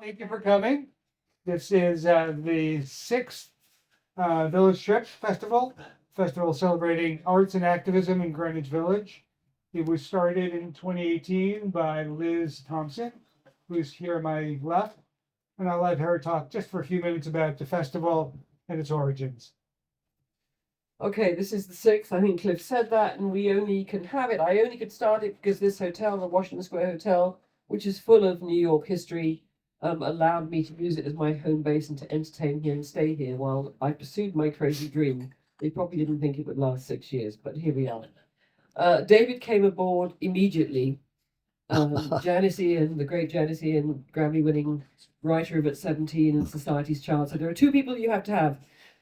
Thank you for coming. This is the sixth Village Trip festival celebrating arts and activism in Greenwich Village. It was started in 2018 by Liz Thompson, who's here on my left, and I'll let her talk just for a few minutes about the festival and its origins. Okay, this is the sixth. I think Cliff said that, and we only can have it. I only could start it because this hotel, the Washington Square Hotel, which is full of New York history, allowed me to use it as my home base and to entertain here and stay here while I pursued my crazy dream. They probably didn't think it would last 6 years, but here we are. David came aboard immediately. Janice Ian, the great Janice Ian, Grammy-winning writer of At 17 and Society's Child. So there are two people you have to have.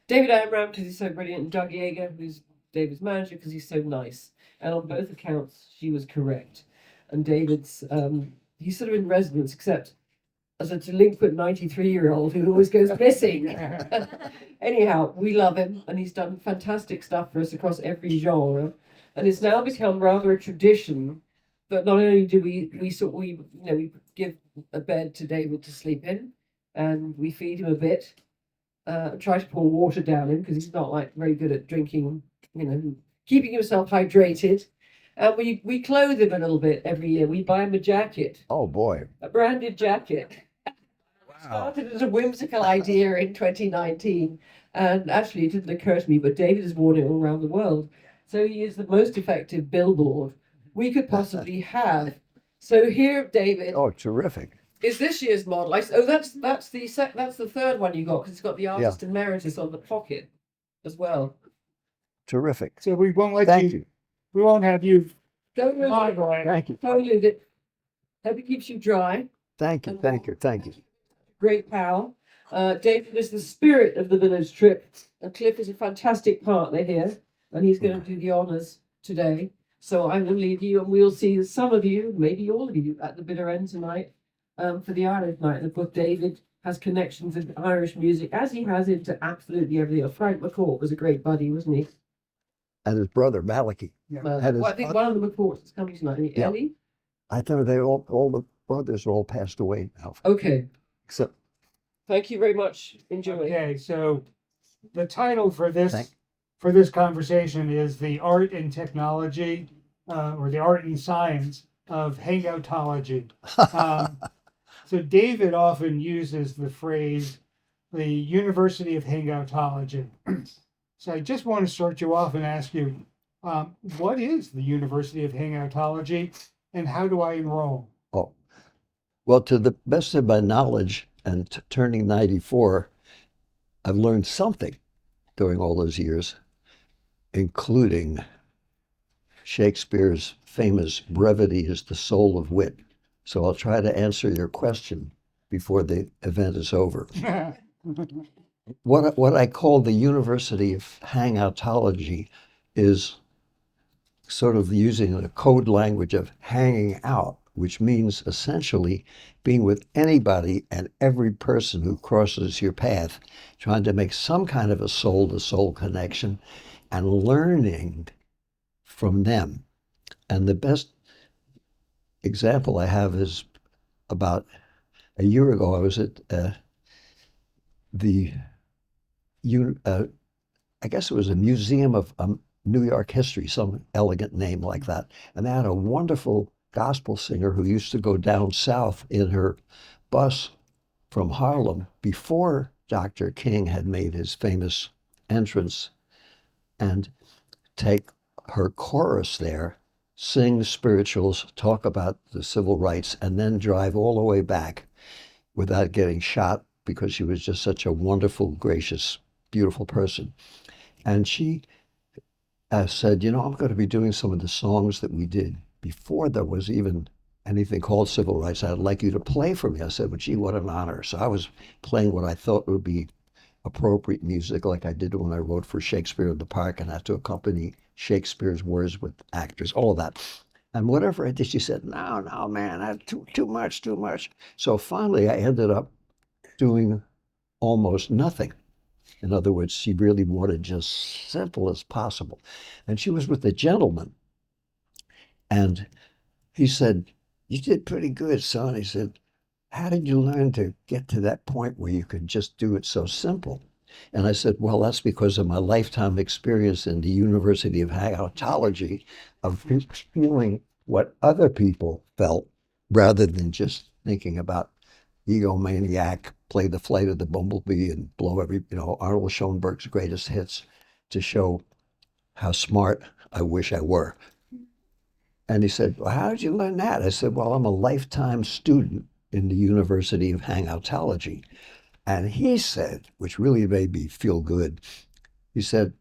David Amram, because he's so brilliant, and Doug Yeager, who's David's manager, because he's so nice. And on both accounts, she was correct. And David's, he's sort of in residence, except as a delinquent 93-year-old who always goes missing. Anyhow, we love him, and he's done fantastic stuff for us across every genre. And it's now become rather a tradition that not only do we give a bed to David to sleep in, and we feed him a bit, try to pour water down him because he's not like very good at drinking, keeping himself hydrated. And we clothe him a little bit every year. We buy him a jacket. Oh boy. A branded jacket. Wow. Started as a whimsical idea in 2019. And actually it didn't occur to me, but David has worn it all around the world. So he is the most effective billboard we could possibly have. So here, David. Oh, terrific. Is this year's model? That's the third one you got because it's got the artist Emeritus on the pocket as well. Terrific. So we won't let Thank you. We won't have you. Don't lose it. Thank you. Don't lose it. Hope it keeps you dry. Thank you. Thank you. Thank you. Great pal. David is the spirit of the village trip. And Cliff is a fantastic partner here, and he's going to do the honors today. So I will leave you, and we'll see some of you, maybe all of you, at the bitter end tonight. For the Irish night. The book David has connections with Irish music, as he has into absolutely everything. Frank McCourt was a great buddy, wasn't he? And his brother Malachi. I think one of the McCourts is coming tonight. Yeah. Ellie? I thought they all the brothers are all passed away now. Okay. Except Thank you very much. Enjoy. Okay, so the title for this conversation is The Art and Technology, or the Art and Science of Hang-out-ology. So David often uses the phrase, the University of Hang-out-ology. So I just want to start you off and ask you, what is the University of Hang-out-ology and how do I enroll? Oh, well, to the best of my knowledge and turning 94, I've learned something during all those years, including Shakespeare's famous brevity is the soul of wit. So I'll try to answer your question before the event is over. What I call the University of Hang-out-ology is sort of using the code language of hanging out, which means essentially being with anybody and every person who crosses your path, trying to make some kind of a soul-to-soul connection and learning from them. And the best example I have is about a year ago, I was at I guess it was a museum of New York history, some elegant name like that. And they had a wonderful gospel singer who used to go down south in her bus from Harlem before Dr. King had made his famous entrance, and take her chorus there, sing spirituals, talk about the civil rights, and then drive all the way back without getting shot because she was just such a wonderful, gracious, beautiful person. And she said, I'm going to be doing some of the songs that we did before there was even anything called civil rights. I'd like you to play for me. I said, well, gee, what an honor. So I was playing what I thought would be appropriate music, like I did when I wrote for Shakespeare in the Park and had to accompany Shakespeare's words with actors, all of that. And whatever I did, she said, no, man, that's too much. So finally, I ended up doing almost nothing. In other words, she really wanted just simple as possible. And she was with a gentleman. And he said, you did pretty good, son. He said, how did you learn to get to that point where you could just do it so simple? And I said, well, that's because of my lifetime experience in the University of Hang-out-ology of feeling what other people felt rather than just thinking about egomaniac, play the flight of the bumblebee and blow Arnold Schoenberg's greatest hits to show how smart I wish I were. And he said, well, how did you learn that? I said, well, I'm a lifetime student in the University of Hang-out-ology. And he said, which really made me feel good, he said,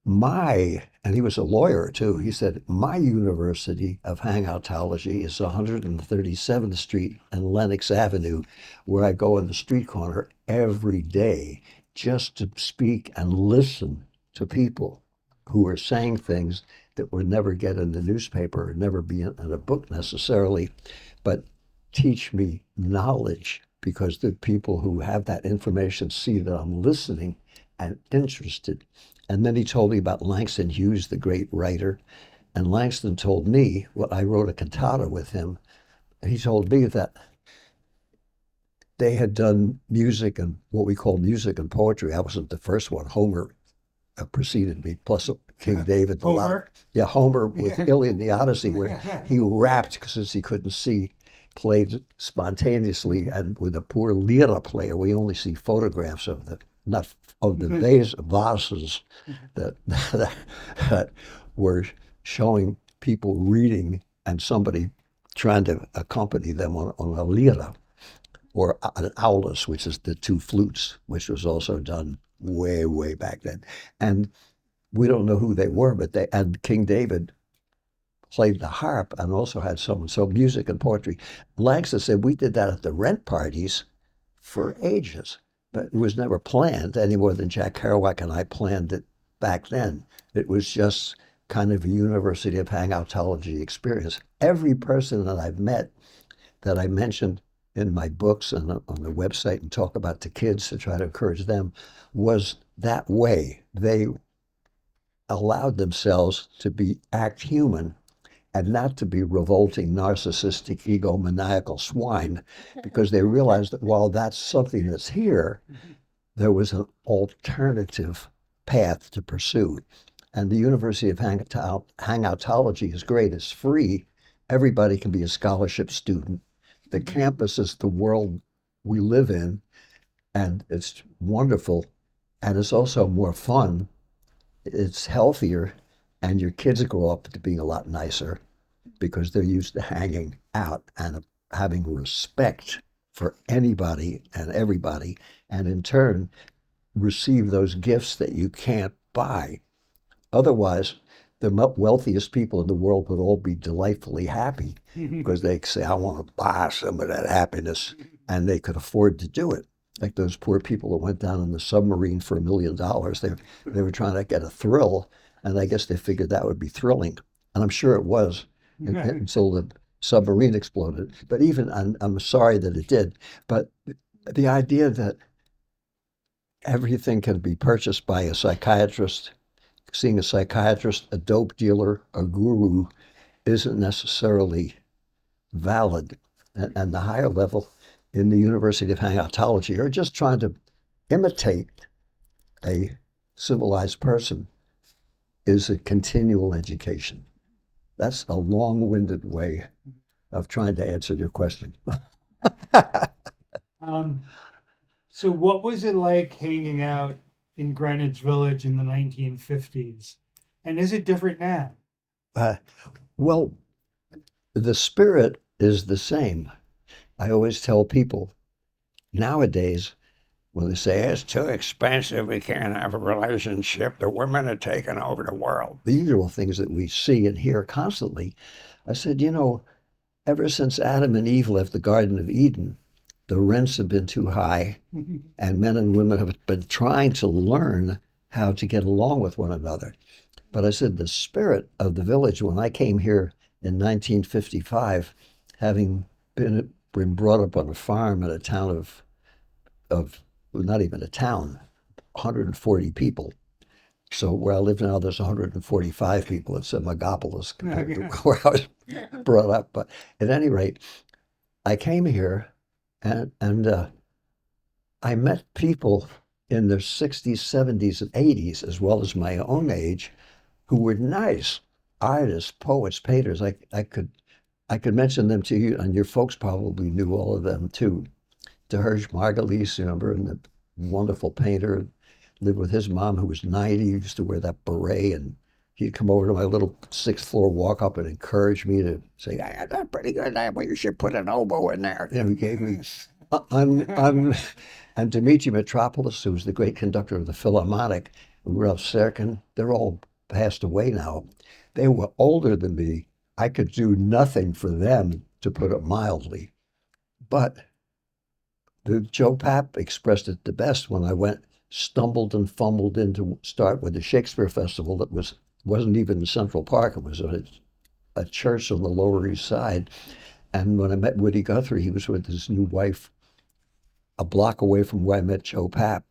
and he was a lawyer too, he said, my University of Hang-out-ology is 137th Street and Lenox Avenue, where I go in the street corner every day just to speak and listen to people who are saying things that would never get in the newspaper or never be in a book necessarily, but teach me knowledge, because the people who have that information see that I'm listening and interested. And then he told me about Langston Hughes, the great writer. And Langston told me, well, I wrote a cantata with him. And he told me that they had done music and what we call music and poetry. I wasn't the first one. Homer preceded me, plus King David. Homer? Homer with Iliad and the Odyssey, where he rapped because he couldn't see, played spontaneously, and with a poor lira player, we only see photographs of the vases that were showing people reading and somebody trying to accompany them on a lira, or an aulus, which is the two flutes, which was also done way, way back then. And we don't know who they were, and King David played the harp and also had so music and poetry. Langston said, we did that at the rent parties for ages, but it was never planned any more than Jack Kerouac and I planned it back then. It was just kind of a University of Hang-out-ology experience. Every person that I've met that I mentioned in my books and on the website and talk about to kids to try to encourage them was that way. They allowed themselves to act human and not to be revolting, narcissistic, egomaniacal swine, because they realized that while that's something that's here, there was an alternative path to pursue. And the University of Hang-out-ology is great. It's free. Everybody can be a scholarship student. The campus is the world we live in, and it's wonderful. And it's also more fun. It's healthier, and your kids grow up to being a lot nicer because they're used to hanging out and having respect for anybody and everybody, and in turn receive those gifts that you can't buy. Otherwise, the wealthiest people in the world would all be delightfully happy because they say, I want to buy some of that happiness, and they could afford to do it. Like those poor people that went down in the submarine for $1 million. They were trying to get a thrill, and I guess they figured that would be thrilling. And I'm sure it was until the submarine exploded. But even, I'm sorry that it did, but the idea that everything can be purchased by a psychiatrist, seeing a psychiatrist, a dope dealer, a guru, isn't necessarily valid. And the higher level in the University of Hang-out-ology are just trying to imitate a civilized person is a continual education. That's a long-winded way of trying to answer your question. So what was it like hanging out in Greenwich Village in the 1950s? And is it different now? Well, the spirit is the same. I always tell people nowadays, when they say, it's too expensive, we can't have a relationship, the women are taking over the world, the usual things that we see and hear constantly. I said, ever since Adam and Eve left the Garden of Eden, the rents have been too high, and men and women have been trying to learn how to get along with one another. But I said, the spirit of the village, when I came here in 1955, having been brought up on a farm in a town of not even a town, 140 people. So where I live now, there's 145 people. It's a megapolis compared to where I was brought up. But at any rate, I came here And I met people in their 60s, 70s, and 80s, as well as my own age, who were nice artists, poets, painters. I could mention them to you, and your folks probably knew all of them too. DeHersh Margulies, remember, and the wonderful painter, lived with his mom, who was 90. He used to wear that beret, and he'd come over to my little sixth floor walk up and encourage me to say, "I that's pretty good. Well, you should put an oboe in there." He gave me, and Dmitri Mitropoulos, who was the great conductor of the Philharmonic, and Ralph Serkin, they're all passed away now. They were older than me. I could do nothing for them, to put it mildly. But the Joe Papp expressed it the best when I stumbled and fumbled in to start with the Shakespeare Festival that wasn't even in Central Park. It was a church on the Lower East Side. And when I met Woody Guthrie, he was with his new wife a block away from where I met Joe Papp,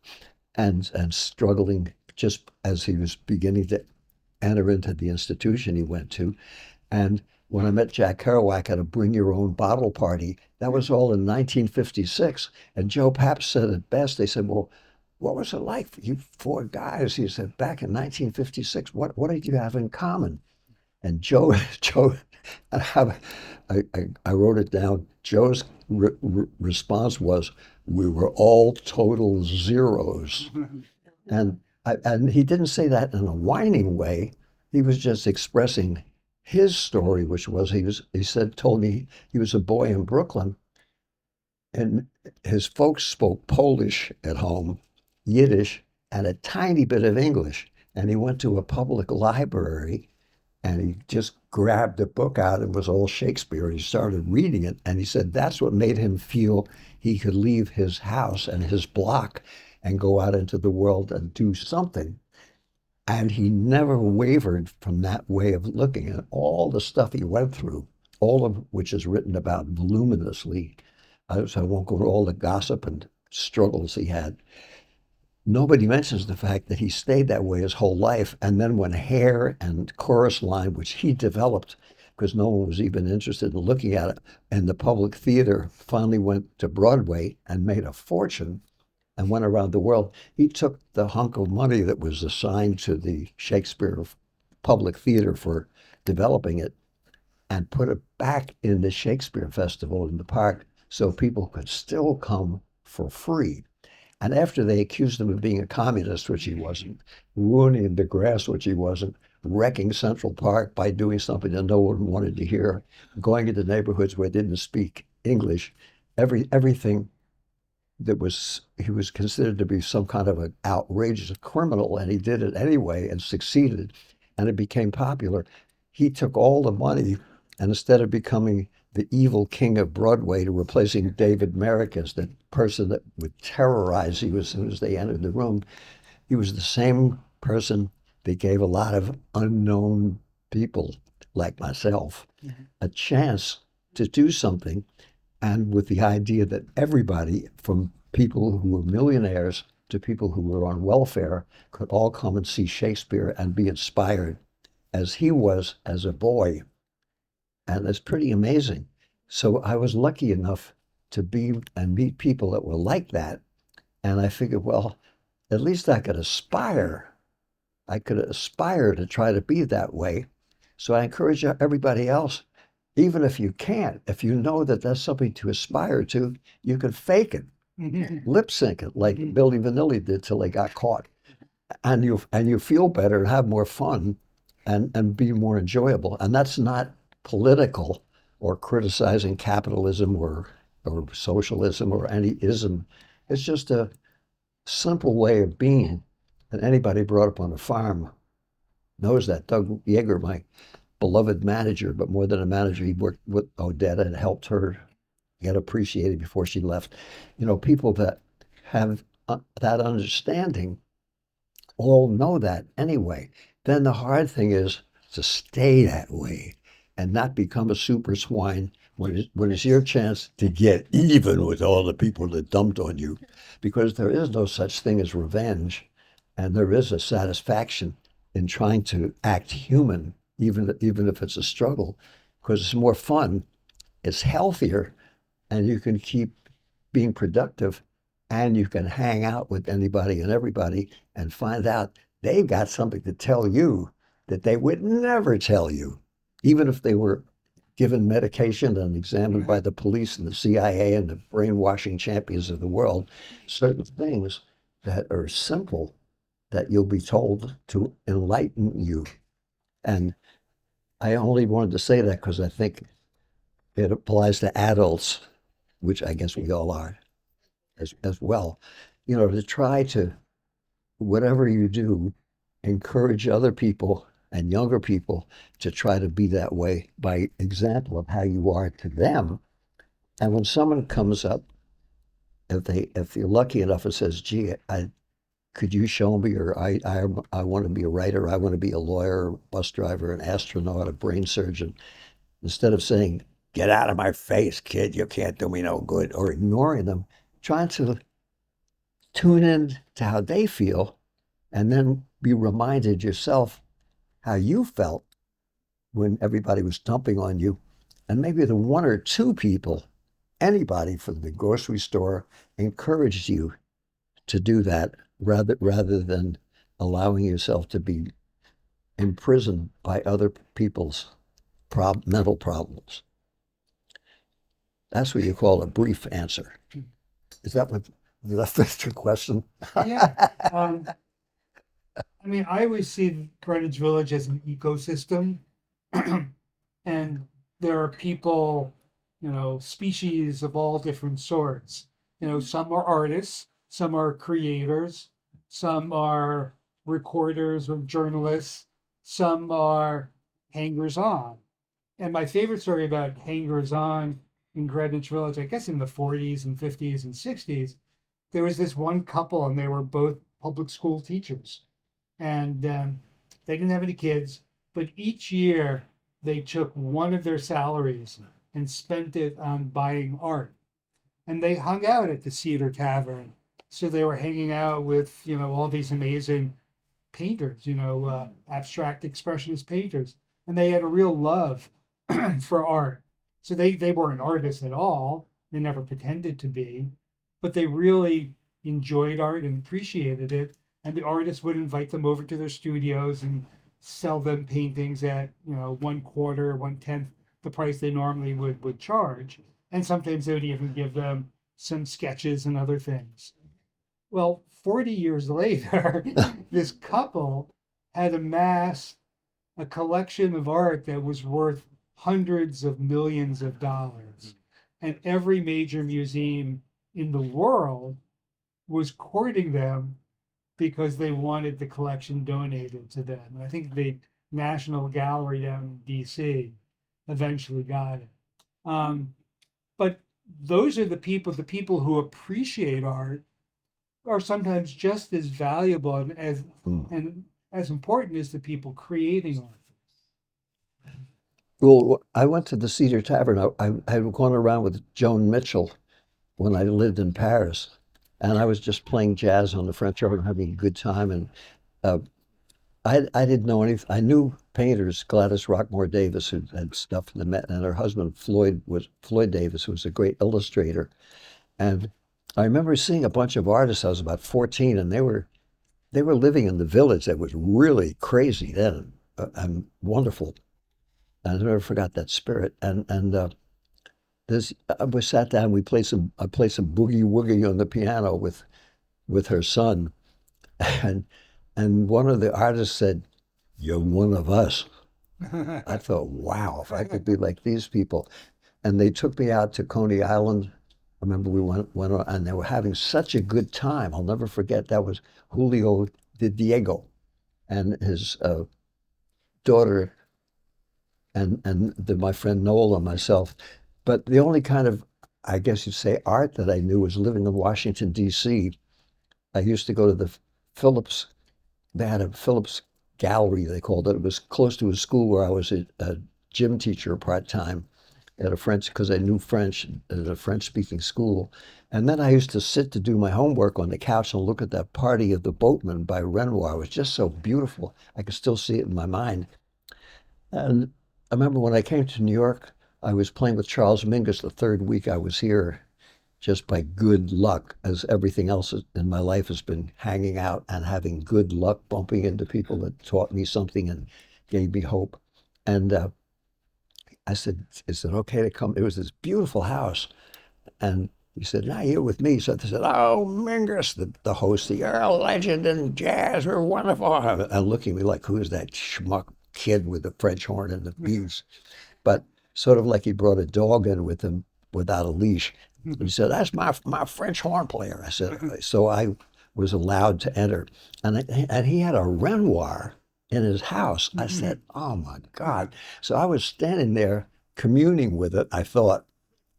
and struggling just as he was beginning to enter into the institution he went to. And when I met Jack Kerouac at a Bring Your Own Bottle party, that was all in 1956. And Joe Papp said it best. They said, "Well, what was it like for you four guys?" He said, "Back in 1956, what did you have in common?" And Joe, I wrote it down. Joe's response was, "We were all total zeros." And he didn't say that in a whining way. He was just expressing his story, which was told me he was a boy in Brooklyn, and his folks spoke Polish at home, Yiddish, and a tiny bit of English. And he went to a public library, and he just grabbed a book out. It was all Shakespeare. He started reading it, and he said that's what made him feel he could leave his house and his block and go out into the world and do something. And he never wavered from that way of looking at all the stuff he went through, all of which is written about voluminously. So I won't go into all the gossip and struggles he had. Nobody mentions the fact that he stayed that way his whole life. And then when Hair and Chorus Line, which he developed because no one was even interested in looking at it, and the public theater finally went to Broadway and made a fortune and went around the world, he took the hunk of money that was assigned to the Shakespeare Public Theater for developing it and put it back in the Shakespeare Festival in the park so people could still come for free. And after they accused him of being a communist, which he wasn't, ruining the grass, which he wasn't, wrecking Central Park by doing something that no one wanted to hear, going into neighborhoods where they didn't speak English, everything that he was considered to be some kind of an outrageous criminal, and he did it anyway and succeeded, and it became popular. He took all the money, and instead of becoming the evil king of Broadway to replacing David Merrick as the person that would terrorize you as soon as they entered the room, he was the same person that gave a lot of unknown people like myself a chance to do something, and with the idea that everybody, from people who were millionaires to people who were on welfare, could all come and see Shakespeare and be inspired as he was as a boy. And it's pretty amazing. So I was lucky enough to be and meet people that were like that. And I figured, well, at least I could aspire. I could aspire to try to be that way. So I encourage everybody else, even if you can't, if you know that that's something to aspire to, you can fake it, lip sync it like Billy Vanilli did till they got caught. And you feel better and have more fun and be more enjoyable. And that's not political or criticizing capitalism or socialism or any ism. It's just a simple way of being. And anybody brought up on a farm knows that. Doug Yeager, my beloved manager, but more than a manager, he worked with Odetta and helped her get appreciated before she left. People that have that understanding all know that anyway. Then the hard thing is to stay that way and not become a super swine when it's your chance to get even with all the people that dumped on you, because there is no such thing as revenge, and there is a satisfaction in trying to act human, even if it's a struggle, because it's more fun, it's healthier, and you can keep being productive, and you can hang out with anybody and everybody and find out they've got something to tell you that they would never tell you, even if they were given medication and examined by the police and the CIA and the brainwashing champions of the world, certain things that are simple that you'll be told to enlighten you. And I only wanted to say that because I think it applies to adults, which I guess we all are as well. You know, to try to, whatever you do, encourage other people and younger people to try to be that way by example of how you are to them. And when someone comes up, if you're lucky enough and says, gee, could you show me, or I want to be a writer, I want to be a lawyer, a bus driver, an astronaut, a brain surgeon, instead of saying, get out of my face, kid, you can't do me no good, or ignoring them, trying to tune in to how they feel and then be reminded yourself how you felt when everybody was dumping on you. And maybe the one or two people, anybody from the grocery store, encouraged you to do that rather than allowing yourself to be imprisoned by other people's mental problems. That's what you call a brief answer. Is that what, did that fit your question? Yeah. I mean, I always see Greenwich Village as an ecosystem, and there are people, you know, species of all different sorts. You know, some are artists, some are creators, some are recorders or journalists, some are hangers-on. And my favorite story about hangers-on in Greenwich Village, I guess in the 40s and 50s and 60s, there was this one couple, and they were both public school teachers. And they didn't have any kids, but each year they took one of their salaries and spent it on buying art. And they hung out at the Cedar Tavern. So they were hanging out with, you know, all these amazing painters, you know, abstract expressionist painters. And they had a real love for art. So they weren't artists at all. They never pretended to be, but they really enjoyed art and appreciated it. And the artists would invite them over to their studios and sell them paintings at, you know, 1/4, 1/10 the price they normally would charge. And sometimes they would even give them some sketches and other things. Well, 40 years later, this couple had amassed a collection of art that was worth hundreds of millions of dollars. And every major museum in the world was courting them because they wanted the collection donated to them. And I think the National Gallery down in DC eventually got it. But those are the people who appreciate art are sometimes just as valuable and as important as the people creating art. Well, I went to the Cedar Tavern. I had gone around with Joan Mitchell when I lived in Paris, and I was just playing jazz on the French organ, having a good time. And I didn't know anything. I knew painters, Gladys Rockmore Davis, who had stuff in the Met, and her husband Floyd Davis, who was a great illustrator. And I remember seeing a bunch of artists. I was about 14, and they were living in the village that was really crazy then and wonderful. And I never forgot that spirit. And we sat down. I played some boogie woogie on the piano with her son, and one of the artists said, "You're one of us." I thought, wow, if I could be like these people. And they took me out to Coney Island. I remember we went on, and they were having such a good time. I'll never forget. That was Julio de Diego and his daughter and my friend Noel and myself. But the only kind of, I guess you'd say, art that I knew was living in Washington, D.C. I used to go to the Phillips. They had a Phillips gallery, they called it. It was close to a school where I was a gym teacher part-time at a French, because I knew French at a French-speaking school. And then I used to sit to do my homework on the couch and look at that Party of the Boatmen by Renoir. It was just so beautiful. I could still see it in my mind. And I remember when I came to New York, I was playing with Charles Mingus the third week I was here. just by good luck, as everything else in my life has been hanging out and having good luck, bumping into people that taught me something and gave me hope. And I said, is it okay to come? It was this beautiful house. And he said, now you're with me. So they said, oh, Mingus, the host, you're a legend in jazz. We're wonderful. And looking at me like, who is that schmuck kid with the French horn and the beads? But sort of like he brought a dog in with him without a leash. He said, that's my French horn player. I said, so I was allowed to enter. And he had a Renoir in his house. I said, oh my God. So I was standing there communing with it, I thought.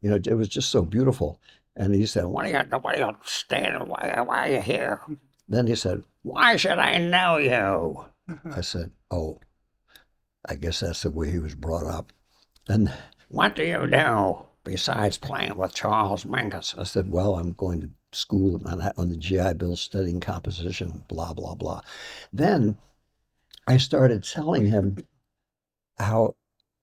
You know, it was just so beautiful. And he said, what are you standing? Why are you here? Then he said, why should I know you? I said, oh, I guess that's the way he was brought up. And what do you do besides playing with Charles Mingus? I said, well, I'm going to school on the GI Bill studying composition, blah, blah, blah. Then I started telling him how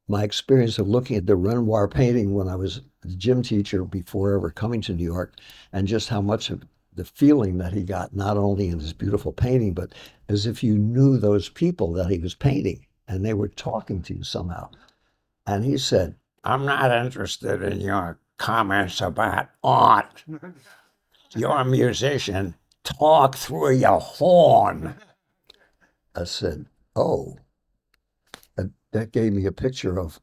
my experience of looking at the Renoir painting when I was a gym teacher before ever coming to New York, and just how much of the feeling that he got, not only in his beautiful painting, but as if you knew those people that he was painting and they were talking to you somehow. And he said, I'm not interested in your comments about art. You're a musician. Talk through your horn. I said, oh. That gave me a picture of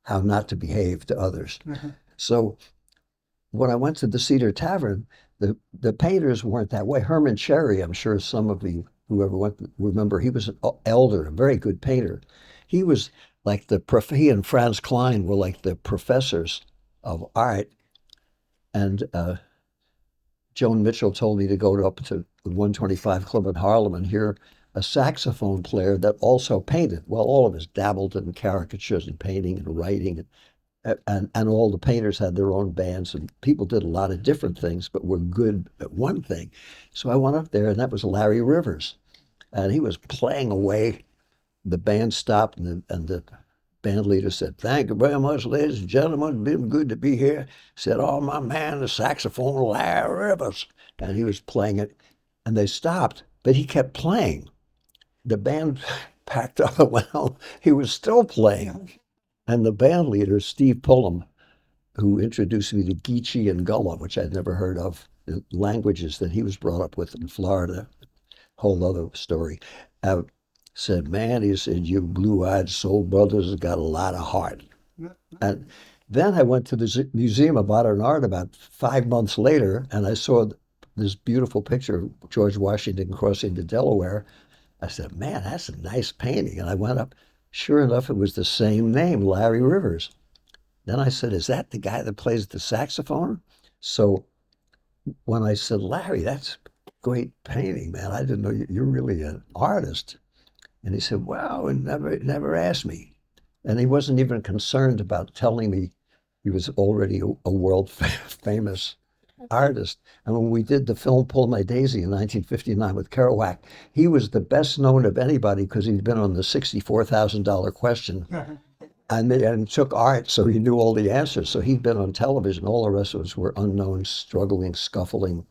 how not to behave to others. So when I went to the Cedar Tavern, the painters weren't that way. Herman Cherry, I'm sure some of you who ever went remember, he was an elder, a very good painter. He was like he and Franz Klein were like the professors of art. And Joan Mitchell told me to go up to the 125 Club in Harlem and hear a saxophone player that also painted. Well, all of us dabbled in caricatures and painting and writing, and all the painters had their own bands, and people did a lot of different things, but were good at one thing. So I went up there, and that was Larry Rivers, and he was playing away. The band stopped, and the band leader said, thank you very much, ladies and gentlemen. It's been good to be here. Said, oh, my man, the saxophone, Larry Rivers. And he was playing it, and they stopped, but he kept playing. The band packed up and went home. He was still playing. And the band leader, Steve Pullum, who introduced me to Geechee and Gullah, which I'd never heard of, the languages that he was brought up with in Florida, whole other story, said, man, he said, you blue-eyed soul brothers have got a lot of heart. And then I went to the Museum of Modern Art about 5 months later, and I saw this beautiful picture of George Washington crossing the Delaware. I said, man, that's a nice painting. And I went up. Sure enough, it was the same name, Larry Rivers. Then I said, is that the guy that plays the saxophone? So when I said, Larry, that's a great painting, man. I didn't know you're really an artist. And he said, well, it never asked me. And he wasn't even concerned about telling me he was already a world famous artist. And when we did the film Pull My Daisy in 1959 with Kerouac, he was the best known of anybody because he'd been on the $64,000 question and took art, so he knew all the answers. So he'd been on television. All the rest of us were unknown, struggling, scuffling,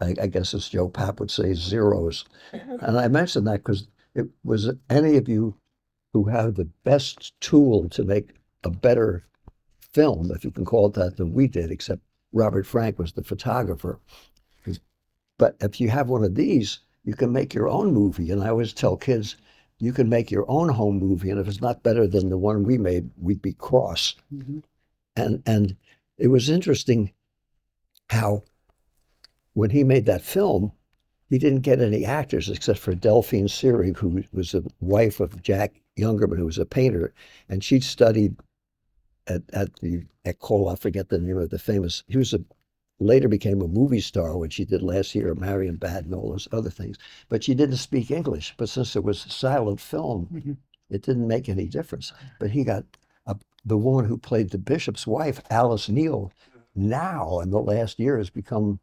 I guess as Joe Papp would say, zeros. And I mentioned that because it was any of you who have the best tool to make a better film, if you can call it that, than we did, except Robert Frank was the photographer. But if you have one of these, you can make your own movie. And I always tell kids, you can make your own home movie. And if it's not better than the one we made, we'd be cross. And it was interesting how when he made that film, he didn't get any actors except for Delphine Seyrig, who was the wife of Jack Youngerman, who was a painter. And she studied at the École, I forget the name of the famous, later became a movie star, which she did last year, Marion Bad and all those other things. But she didn't speak English. But since it was a silent film, it didn't make any difference. But he got the woman who played the bishop's wife, Alice Neal, now in the last year has become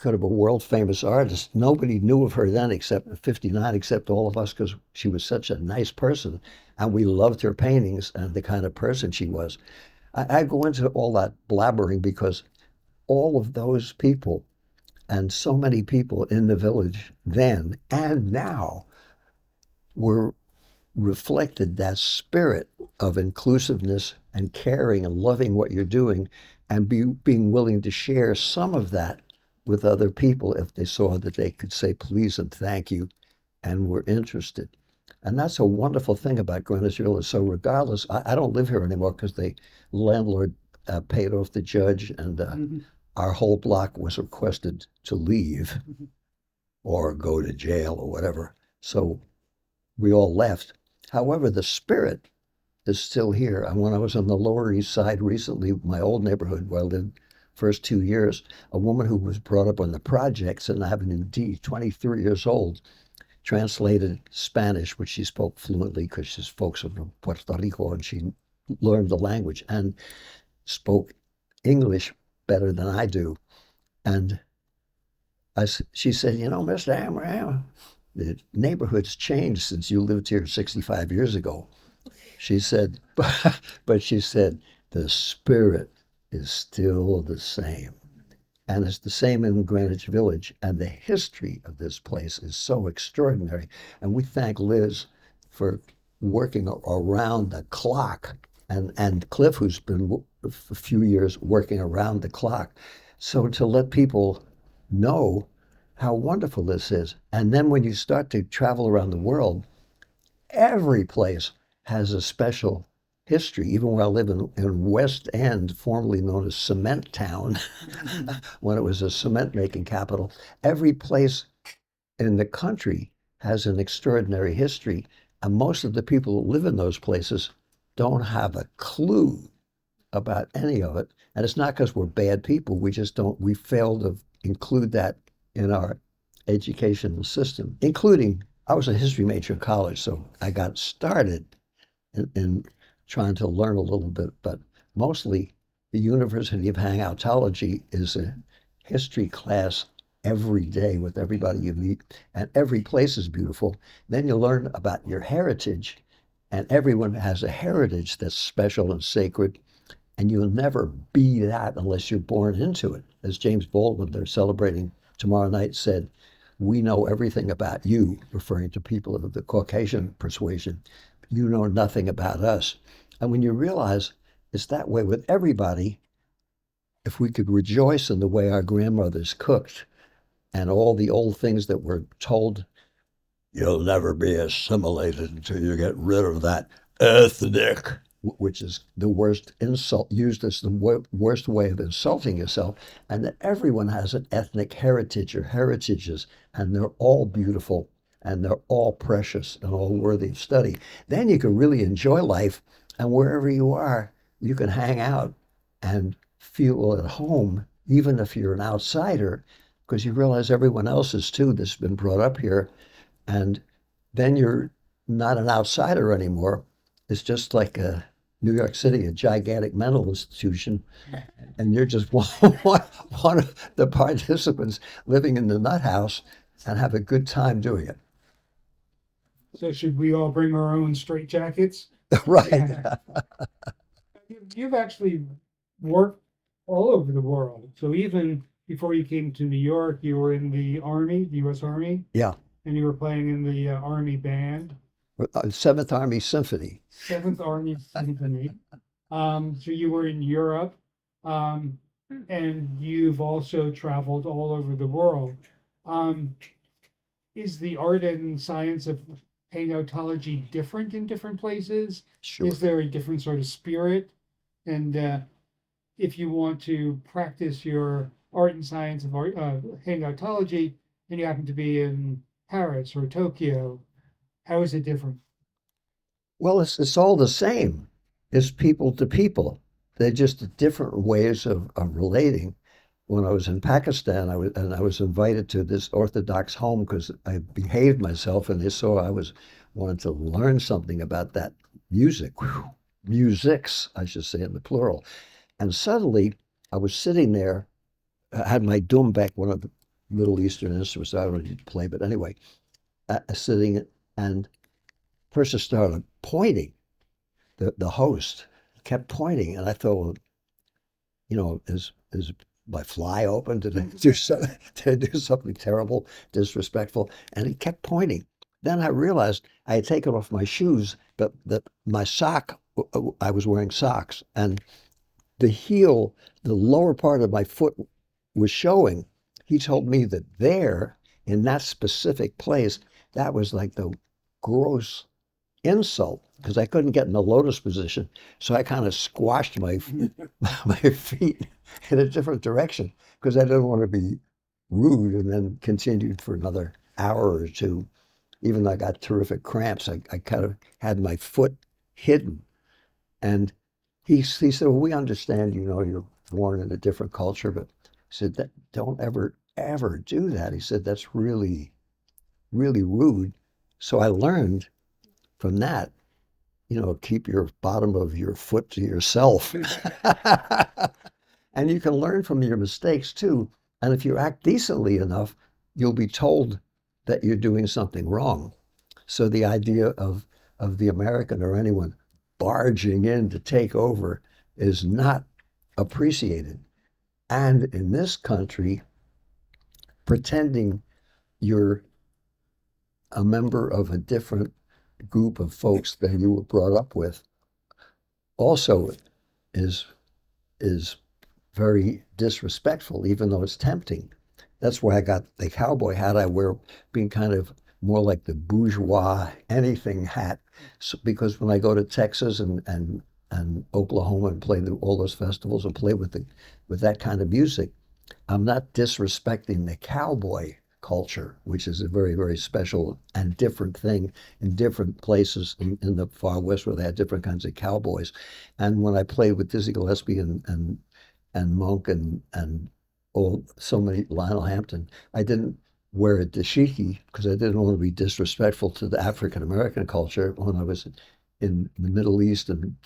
kind of a world famous artist. Nobody knew of her then except 59, except all of us, because she was such a nice person. And we loved her paintings and the kind of person she was. I go into all that blabbering because all of those people and so many people in the village then and now were reflected that spirit of inclusiveness and caring and loving what you're doing and being willing to share some of that with other people if they saw that they could say please and thank you and were interested. And that's a wonderful thing about Greenwich Village. So regardless, I don't live here anymore because the landlord paid off the judge, and our whole block was requested to leave or go to jail or whatever. So we all left. However, the spirit is still here. And when I was on the Lower East Side recently, my old neighborhood where I lived first 2 years, a woman who was brought up on the projects in Avenue D, 23 years old, translated Spanish, which she spoke fluently because she's folks from Puerto Rico, and she learned the language and spoke English better than I do. And she said, you know, Mr. Amram, the neighborhood's changed since you lived here 65 years ago. She said, but she said, the spirit is still the same. And it's the same in Greenwich Village. And the history of this place is so extraordinary. And we thank Liz for working around the clock, and Cliff, who's been a few years working around the clock. So to let people know how wonderful this is. And then when you start to travel around the world, every place has a special history. Even where I live in West End, formerly known as Cement Town, when it was a cement making capital, every place in the country has an extraordinary history. And most of the people who live in those places don't have a clue about any of it. And it's not because we're bad people. We just don't, we fail to include that in our educational system, including, I was a history major in college, so I got started in trying to learn a little bit, but mostly the University of Hang-out-ology is a history class every day with everybody you meet, and every place is beautiful. Then you learn about your heritage, and everyone has a heritage that's special and sacred, and you'll never be that unless you're born into it. As James Baldwin, they're celebrating tomorrow night, said, we know everything about you, referring to people of the Caucasian persuasion. You know nothing about us. And when you realize it's that way with everybody, if we could rejoice in the way our grandmothers cooked and all the old things that were told, you'll never be assimilated until you get rid of that ethnic, which is the worst insult, used as the worst way of insulting yourself, and that everyone has an ethnic heritage or heritages, and they're all beautiful, and they're all precious and all worthy of study. Then you can really enjoy life, and wherever you are, you can hang out and feel at home, even if you're an outsider, because you realize everyone else is too that's been brought up here, and then you're not an outsider anymore. It's just like New York City, a gigantic mental institution, and you're just one of the participants living in the nut house and have a good time doing it. So should we all bring our own straitjackets? Right. You've actually worked all over the world. So even before you came to New York, you were in the Army, the U.S. Army. Yeah. And you were playing in the Army band. Seventh Army Symphony. Seventh Army Symphony. So you were in Europe, and you've also traveled all over the world. Is the art and science of hang-out-ology different in different places? Sure. Is there a different sort of spirit? And if you want to practice your art and science of hang-out-ology, and you happen to be in Paris or Tokyo, how is it different? Well, it's all the same. It's people to people. They're just different ways of relating. When I was in Pakistan, I was invited to this Orthodox home because I behaved myself, and they saw I wanted to learn something about that music. Musics, I should say, in the plural. And suddenly, I was sitting there. I had my doumbek, one of the Middle Eastern instruments I don't need to play, but anyway, sitting, and the person started pointing. The host kept pointing, and I thought, well, as my fly open? Did I do something? Did I do something terrible, disrespectful? And he kept pointing. Then I realized I had taken off my shoes, but that my sock, I was wearing socks, and the heel, the lower part of my foot was showing. He told me that there, in that specific place, that was like the gross insult, because I couldn't get in the lotus position. So I kind of squashed my feet in a different direction because I didn't want to be rude, and then continued for another hour or two. Even though I got terrific cramps, I kind of had my foot hidden. And he said, well, we understand, you're born in a different culture, but he said, that don't ever do that. He said, that's really, really rude. So I learned from that, keep your bottom of your foot to yourself. And you can learn from your mistakes too. And if you act decently enough, you'll be told that you're doing something wrong. So the idea of the American or anyone barging in to take over is not appreciated. And in this country, pretending you're a member of a different group of folks that you were brought up with also is very disrespectful, even though it's tempting. That's why I got the cowboy hat I wear, being kind of more like the bourgeois anything hat. So, because when I go to Texas and Oklahoma and play all those festivals and play with that kind of music, I'm not disrespecting the cowboy culture, which is a very, very special and different thing in different places in the far west, where they had different kinds of cowboys. And when I played with Dizzy Gillespie and Monk and so many, Lionel Hampton, I didn't wear a dashiki because I didn't want to be disrespectful to the African American culture. When I was in the Middle East and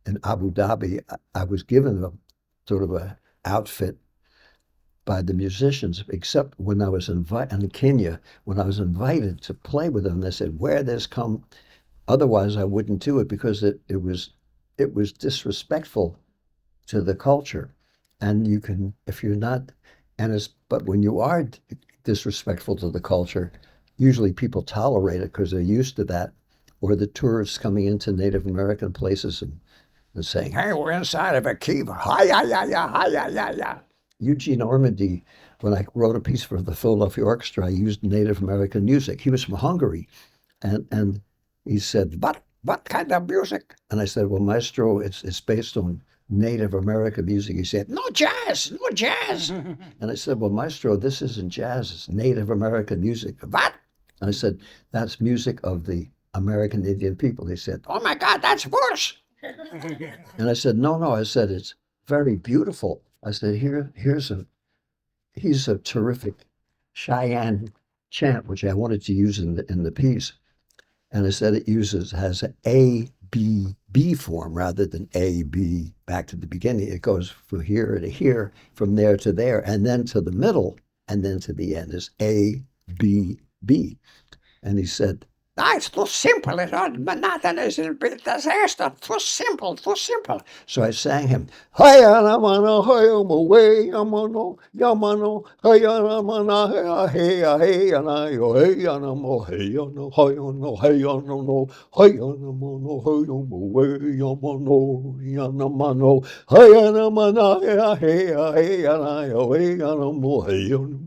in Abu Dhabi, I was given a sort of a outfit by the musicians, except when I was invited in Kenya, when I was invited to play with them, they said, wear this, come. Otherwise, I wouldn't do it because it was disrespectful to the culture. And you can, if you're not, but when you are disrespectful to the culture, usually people tolerate it because they're used to that. Or the tourists coming into Native American places and saying, hey, we're inside of a kiva. Hi-ya-ya-ya, hi-ya-ya-ya. Eugene Ormandy, when I wrote a piece for the Philadelphia Orchestra, I used Native American music. He was from Hungary. And he said, what kind of music? And I said, well, maestro, it's based on Native American music. He said, no jazz, no jazz. And I said, well, maestro, this isn't jazz, it's Native American music. What? And I said, that's music of the American Indian people. He said, oh my God, that's worse. And I said, no, I said, it's very beautiful. I said, he's a terrific Cheyenne chant, which I wanted to use in the piece. And I said has an A, B, B form rather than A, B, back to the beginning. It goes from here to here, from there to there, and then to the middle, and then to the end is A, B, B. And he said, it's too simple. It's not monotonous. It's a disaster. Too simple, too simple. So I sang him, Hayanamana, Hayamaway, Yamano, Yamano, Hayanamana, Hayana, Hayanamo, Hayano, Hayano, Hayano, Hayanamano, Hayamaway, Yamano, Yanamano, Hayanamana, Hayana, Hayanamo, Hayano,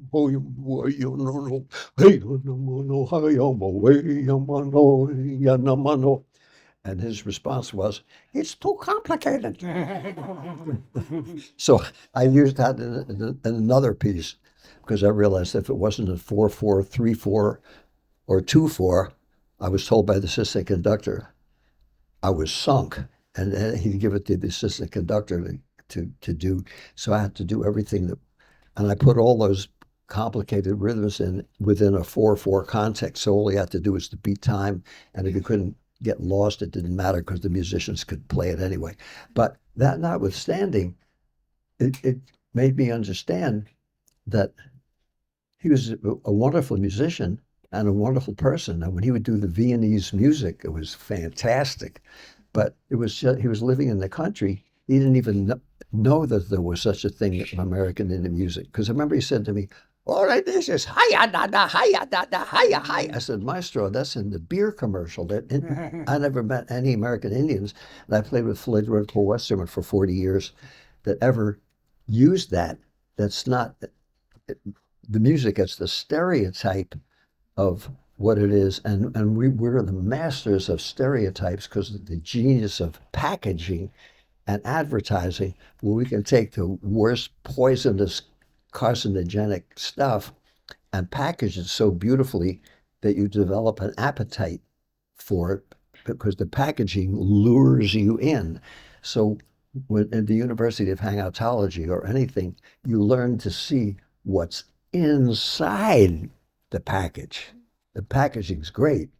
Hayano, Hayano, and his response was, it's too complicated. So I used that in another piece because I realized if it wasn't a 4/4, 3/4, or 2/4, I was told by the assistant conductor I was sunk, and he'd give it to the assistant conductor to do. So I had to do everything and I put all those complicated rhythms within a 4/4 context. So all you had to do was to beat time, and if you couldn't get lost, it didn't matter because the musicians could play it anyway. But that notwithstanding, it made me understand that he was a wonderful musician and a wonderful person. And when he would do the Viennese music, it was fantastic. But it was just, he was living in the country. He didn't even know, know that there was such a thing as American Indian music. Because I remember he said to me, all right, this is hiya da da hiya da da hiya hi. I said, Maestro, that's in the beer commercial. I never met any American Indians, and I played with Floyd Radical Westerman for 40 years that ever used that. That's not the music, it's the stereotype of what it is. And we're the masters of stereotypes because of the genius of packaging and advertising, where we can take the worst poisonous carcinogenic stuff and package it so beautifully that you develop an appetite for it because the packaging lures you in. So when at the University of Hang-out-ology or anything, you learn to see what's inside the package. The packaging's great.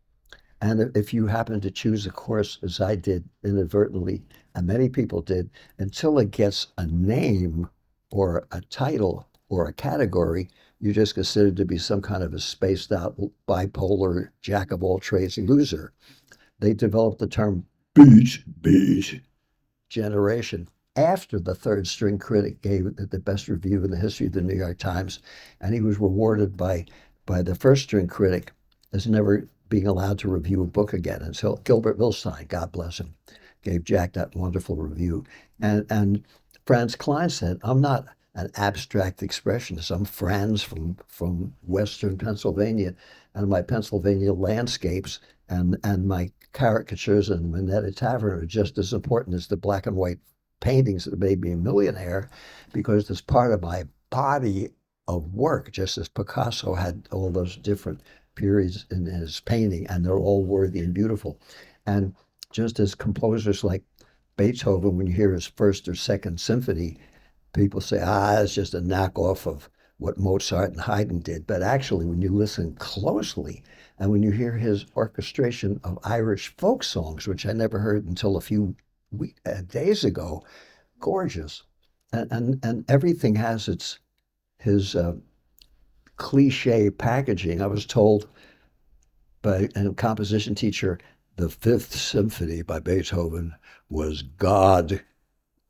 And if you happen to choose a course, as I did inadvertently, and many people did, until it gets a name or a title or a category, you're just considered to be some kind of a spaced out, bipolar, jack of all trades loser. They developed the term beat generation after the third string critic gave it the best review in the history of the New York Times. And he was rewarded by the first string critic as never being allowed to review a book again until Gilbert Milstein, God bless him, gave Jack that wonderful review. And Franz Klein said, I'm not an abstract expressionist. I'm Franz from Western Pennsylvania, and my Pennsylvania landscapes and my caricatures in Minetta Tavern are just as important as the black and white paintings that made me a millionaire, because it's part of my body of work, just as Picasso had all those different periods in his painting, and they're all worthy and beautiful. And just as composers like Beethoven, when you hear his first or second symphony, people say, it's just a knockoff of what Mozart and Haydn did. But actually, when you listen closely, and when you hear his orchestration of Irish folk songs, which I never heard until a few days ago, gorgeous. And everything has his cliche packaging. I was told by a composition teacher, the Fifth Symphony by Beethoven was God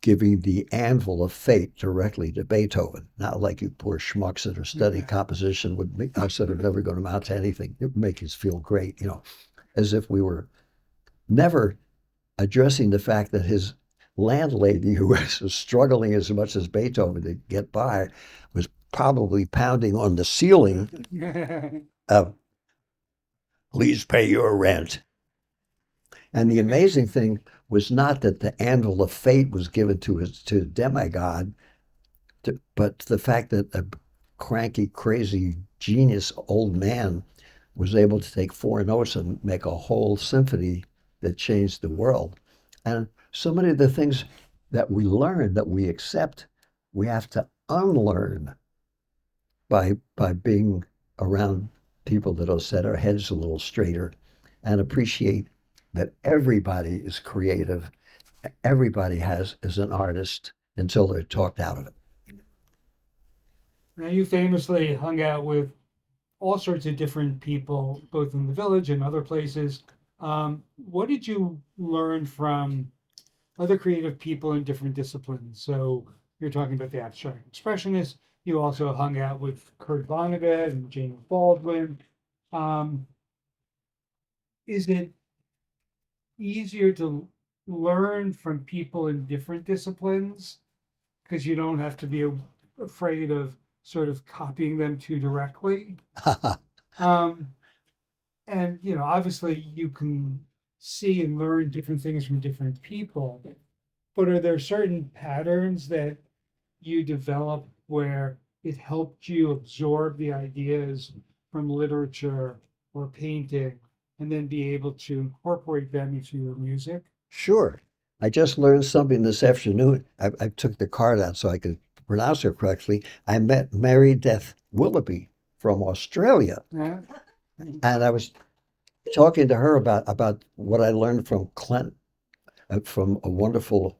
giving the anvil of fate directly to Beethoven. Not like you poor schmucks that are studying composition would make us that are never going to amount to anything. It would make us feel great, as if we were never addressing the fact that his landlady, who was struggling as much as Beethoven to get by, was probably pounding on the ceiling of, please pay your rent. And the amazing thing was not that the anvil of fate was given to a demigod, but the fact that a cranky, crazy, genius old man was able to take four notes and make a whole symphony that changed the world. And so many of the things that we learn, that we accept, we have to unlearn by being around people that'll set our heads a little straighter and appreciate that everybody is creative, everybody is an artist until they're talked out of it. Now, you famously hung out with all sorts of different people, both in the village and other places. What did you learn from other creative people in different disciplines? So you're talking about the abstract expressionists. You also hung out with Kurt Vonnegut and James Baldwin. Is it easier to learn from people in different disciplines because you don't have to be afraid of sort of copying them too directly? And obviously you can see and learn different things from different people, but are there certain patterns that you develop where it helped you absorb the ideas from literature or painting and then be able to incorporate them into your music? Sure. I just learned something this afternoon. I took the card out so I could pronounce her correctly. I met Mary Death Willoughby from Australia. Yeah. And I was talking to her about what I learned from Clint, from a wonderful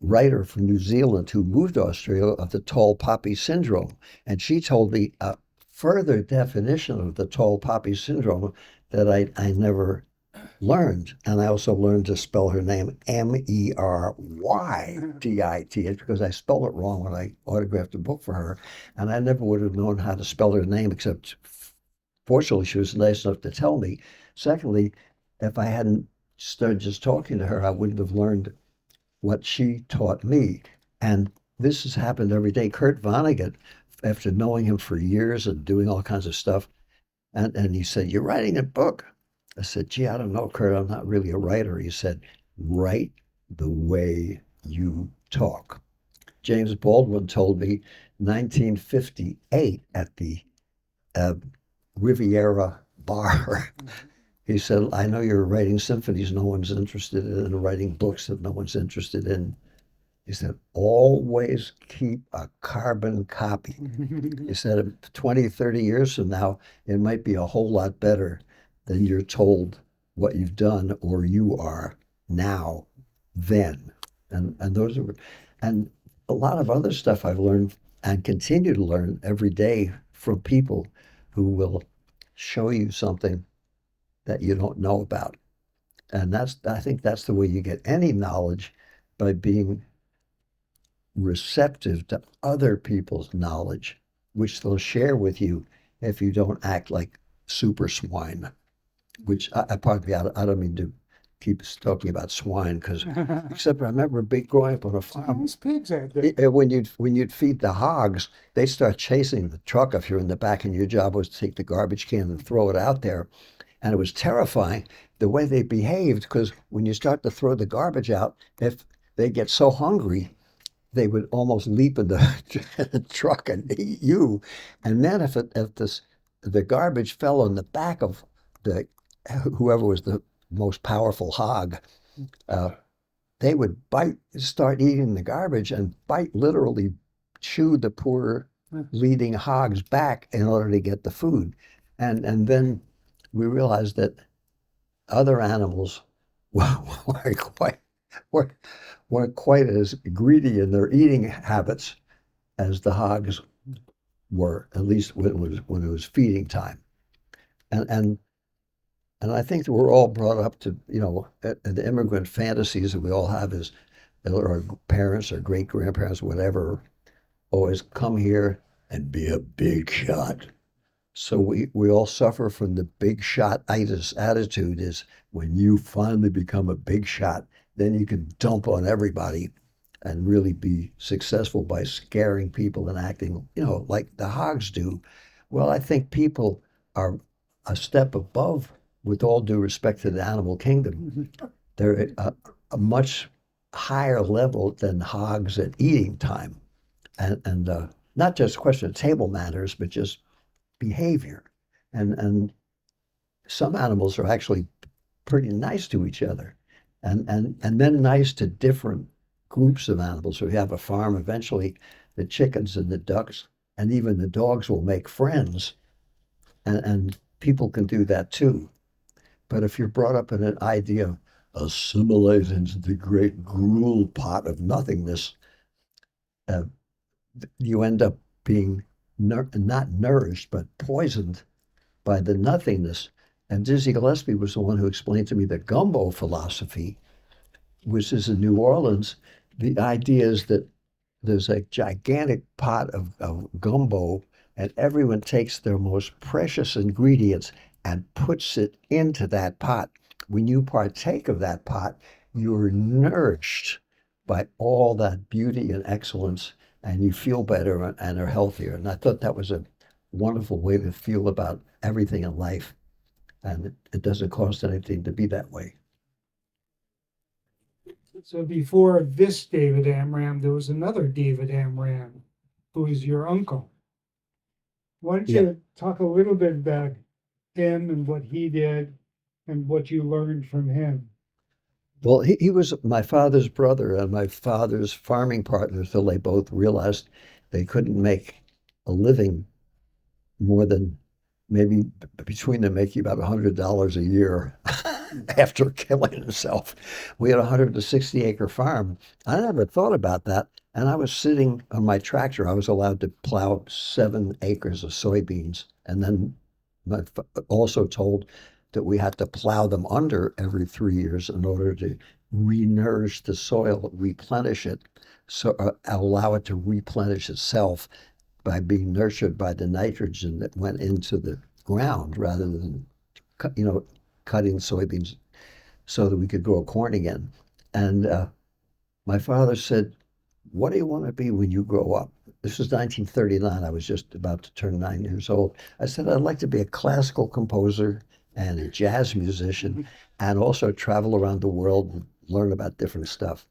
writer from New Zealand who moved to Australia, of the tall poppy syndrome. And she told me a further definition of the tall poppy syndrome that I never learned. And I also learned to spell her name Merydight, because I spelled it wrong when I autographed a book for her. And I never would have known how to spell her name, except fortunately she was nice enough to tell me. Secondly, if I hadn't started just talking to her, I wouldn't have learned what she taught me. And this has happened every day. Kurt Vonnegut, after knowing him for years and doing all kinds of stuff, and he said, "You're writing a book." I said, "Gee, I don't know, Kurt, I'm not really a writer." He said, "Write the way you talk." James Baldwin told me 1958 at the Riviera Bar. He said, "I know you're writing symphonies no one's interested in, and writing books that no one's interested in." He said, "Always keep a carbon copy." He said, 20, 30 years from now, it might be a whole lot better than you're told what you've done or you are now, then. And those are, and a lot of other stuff I've learned and continue to learn every day from people who will show you something that you don't know about. And I think that's the way you get any knowledge, by being receptive to other people's knowledge, which they'll share with you if you don't act like super swine, which pardon me, I don't mean to keep talking about swine, because except I remember growing up on a farm. Nice pigs out there. When you'd feed the hogs, they start chasing the truck if you're in the back, and your job was to take the garbage can and throw it out there. And it was terrifying the way they behaved, because when you start to throw the garbage out, if they get so hungry, they would almost leap in the truck and eat you. And then if the garbage fell on the back of whoever was the most powerful hog, they would start eating the garbage and literally chew the poor leading hog's back in order to get the food. And then we realized that other animals weren't quite as greedy in their eating habits as the hogs were, at least when it was feeding time. And I think that we're all brought up to, the immigrant fantasies that we all have is our parents or great grandparents, whatever, always come here and be a big shot. So we all suffer from the big shot-itis attitude. Is when you finally become a big shot, then you can dump on everybody and really be successful by scaring people and acting, like the hogs do. Well, I think people are a step above, with all due respect to the animal kingdom. They're a much higher level than hogs at eating time. And not just a question of table manners, but just behavior. And some animals are actually pretty nice to each other, and then nice to different groups of animals. So you have a farm, eventually the chickens and the ducks and even the dogs will make friends, and people can do that too. But if you're brought up in an idea of assimilate into the great gruel pot of nothingness, you end up being not nourished, but poisoned by the nothingness. And Dizzy Gillespie was the one who explained to me the gumbo philosophy, which is in New Orleans. The idea is that there's a gigantic pot of gumbo, and everyone takes their most precious ingredients and puts it into that pot. When you partake of that pot, you're nourished by all that beauty and excellence, and you feel better and are healthier. And I thought that was a wonderful way to feel about everything in life. And it doesn't cost anything to be that way. So before this David Amram, there was another David Amram, who is your uncle. Why don't you talk a little bit about him and what he did and what you learned from him? Well, he was my father's brother and my father's farming partner till they both realized they couldn't make a living more than maybe between them making about $100 a year after killing himself. We had a 160-acre farm. I never thought about that. And I was sitting on my tractor. I was allowed to plow 7 acres of soybeans. And then also told that we had to plow them under every 3 years in order to re-nourish the soil, replenish it, so allow it to replenish itself by being nurtured by the nitrogen that went into the ground rather than, cutting soybeans so that we could grow corn again. And my father said, "What do you want to be when you grow up?" This was 1939. I was just about to turn 9 years old. I said, "I'd like to be a classical composer and a jazz musician and also travel around the world and learn about different stuff."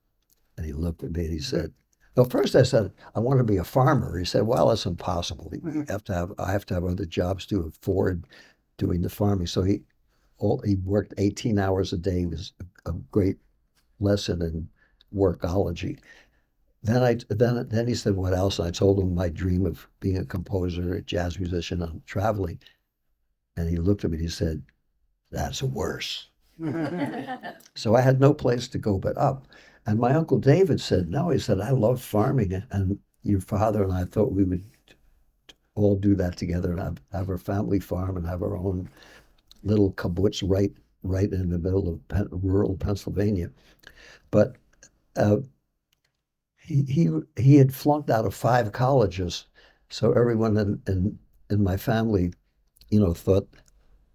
And he looked at me and he said, well, first I said, "I want to be a farmer." He said, "Well, that's impossible. I have to have other jobs to afford doing the farming." So he worked 18 hours a day. It was a great lesson in workology. Then he said, "What else?" And I told him my dream of being a composer, a jazz musician, and traveling. And he looked at me and he said, "That's worse." So I had no place to go but up. And my Uncle David said, "No," he said, "I love farming, and your father and I thought we would all do that together and have our family farm and have our own little kibbutz right in the middle of rural Pennsylvania." But he had flunked out of 5 colleges, so everyone in my family, thought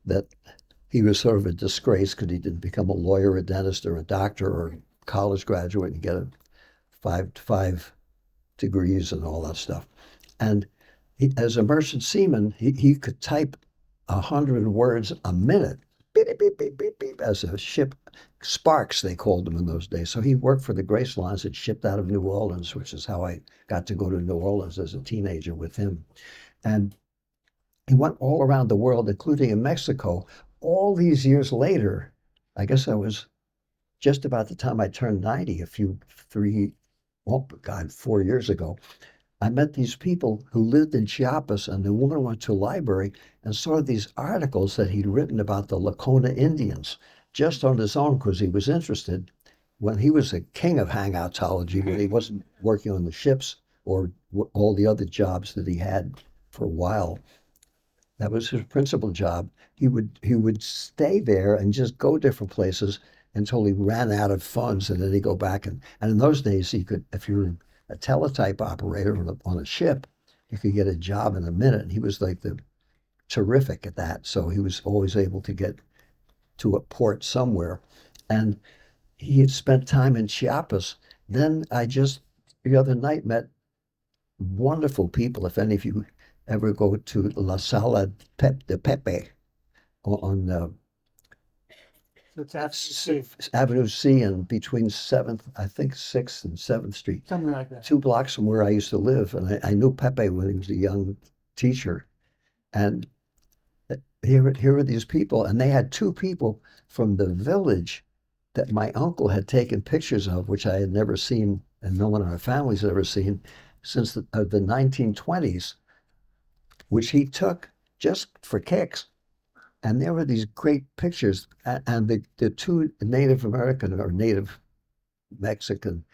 that he was sort of a disgrace because he didn't become a lawyer, a dentist, or a doctor, or a college graduate and get a 5 degrees and all that stuff. And as a merchant seaman, he could type 100 words a minute, beep, beep, beep, beep, beep, as a ship, sparks they called them in those days. So he worked for the Grace Lines that shipped out of New Orleans, which is how I got to go to New Orleans as a teenager with him. And he went all around the world, including in Mexico. All these years later, I guess I was just about the time I turned 90, 4 years ago, I met these people who lived in Chiapas, and the woman went to a library and saw these articles that he'd written about the Lacona Indians just on his own because he was interested when he was a king of hang-out-ology, when he wasn't working on the ships or all the other jobs that he had for a while. That was his principal job. He would stay there and just go different places until he ran out of funds, and then he'd go back. And in those days, he could, if you were a teletype operator on a ship, you could get a job in a minute. And he was like terrific at that. So he was always able to get to a port somewhere. And he had spent time in Chiapas. Then I just the other night met wonderful people. If any of you ever go to La Sala de Pepe on It's Avenue C and between 7th, I think 6th and 7th Street, something like that. 2 blocks from where I used to live. And I knew Pepe when he was a young teacher. And here are these people, and they had 2 people from the village that my uncle had taken pictures of, which I had never seen, and no one in our families had ever seen, since the 1920s, which he took just for kicks. And there were these great pictures, and the 2 Native American or Native Mexican,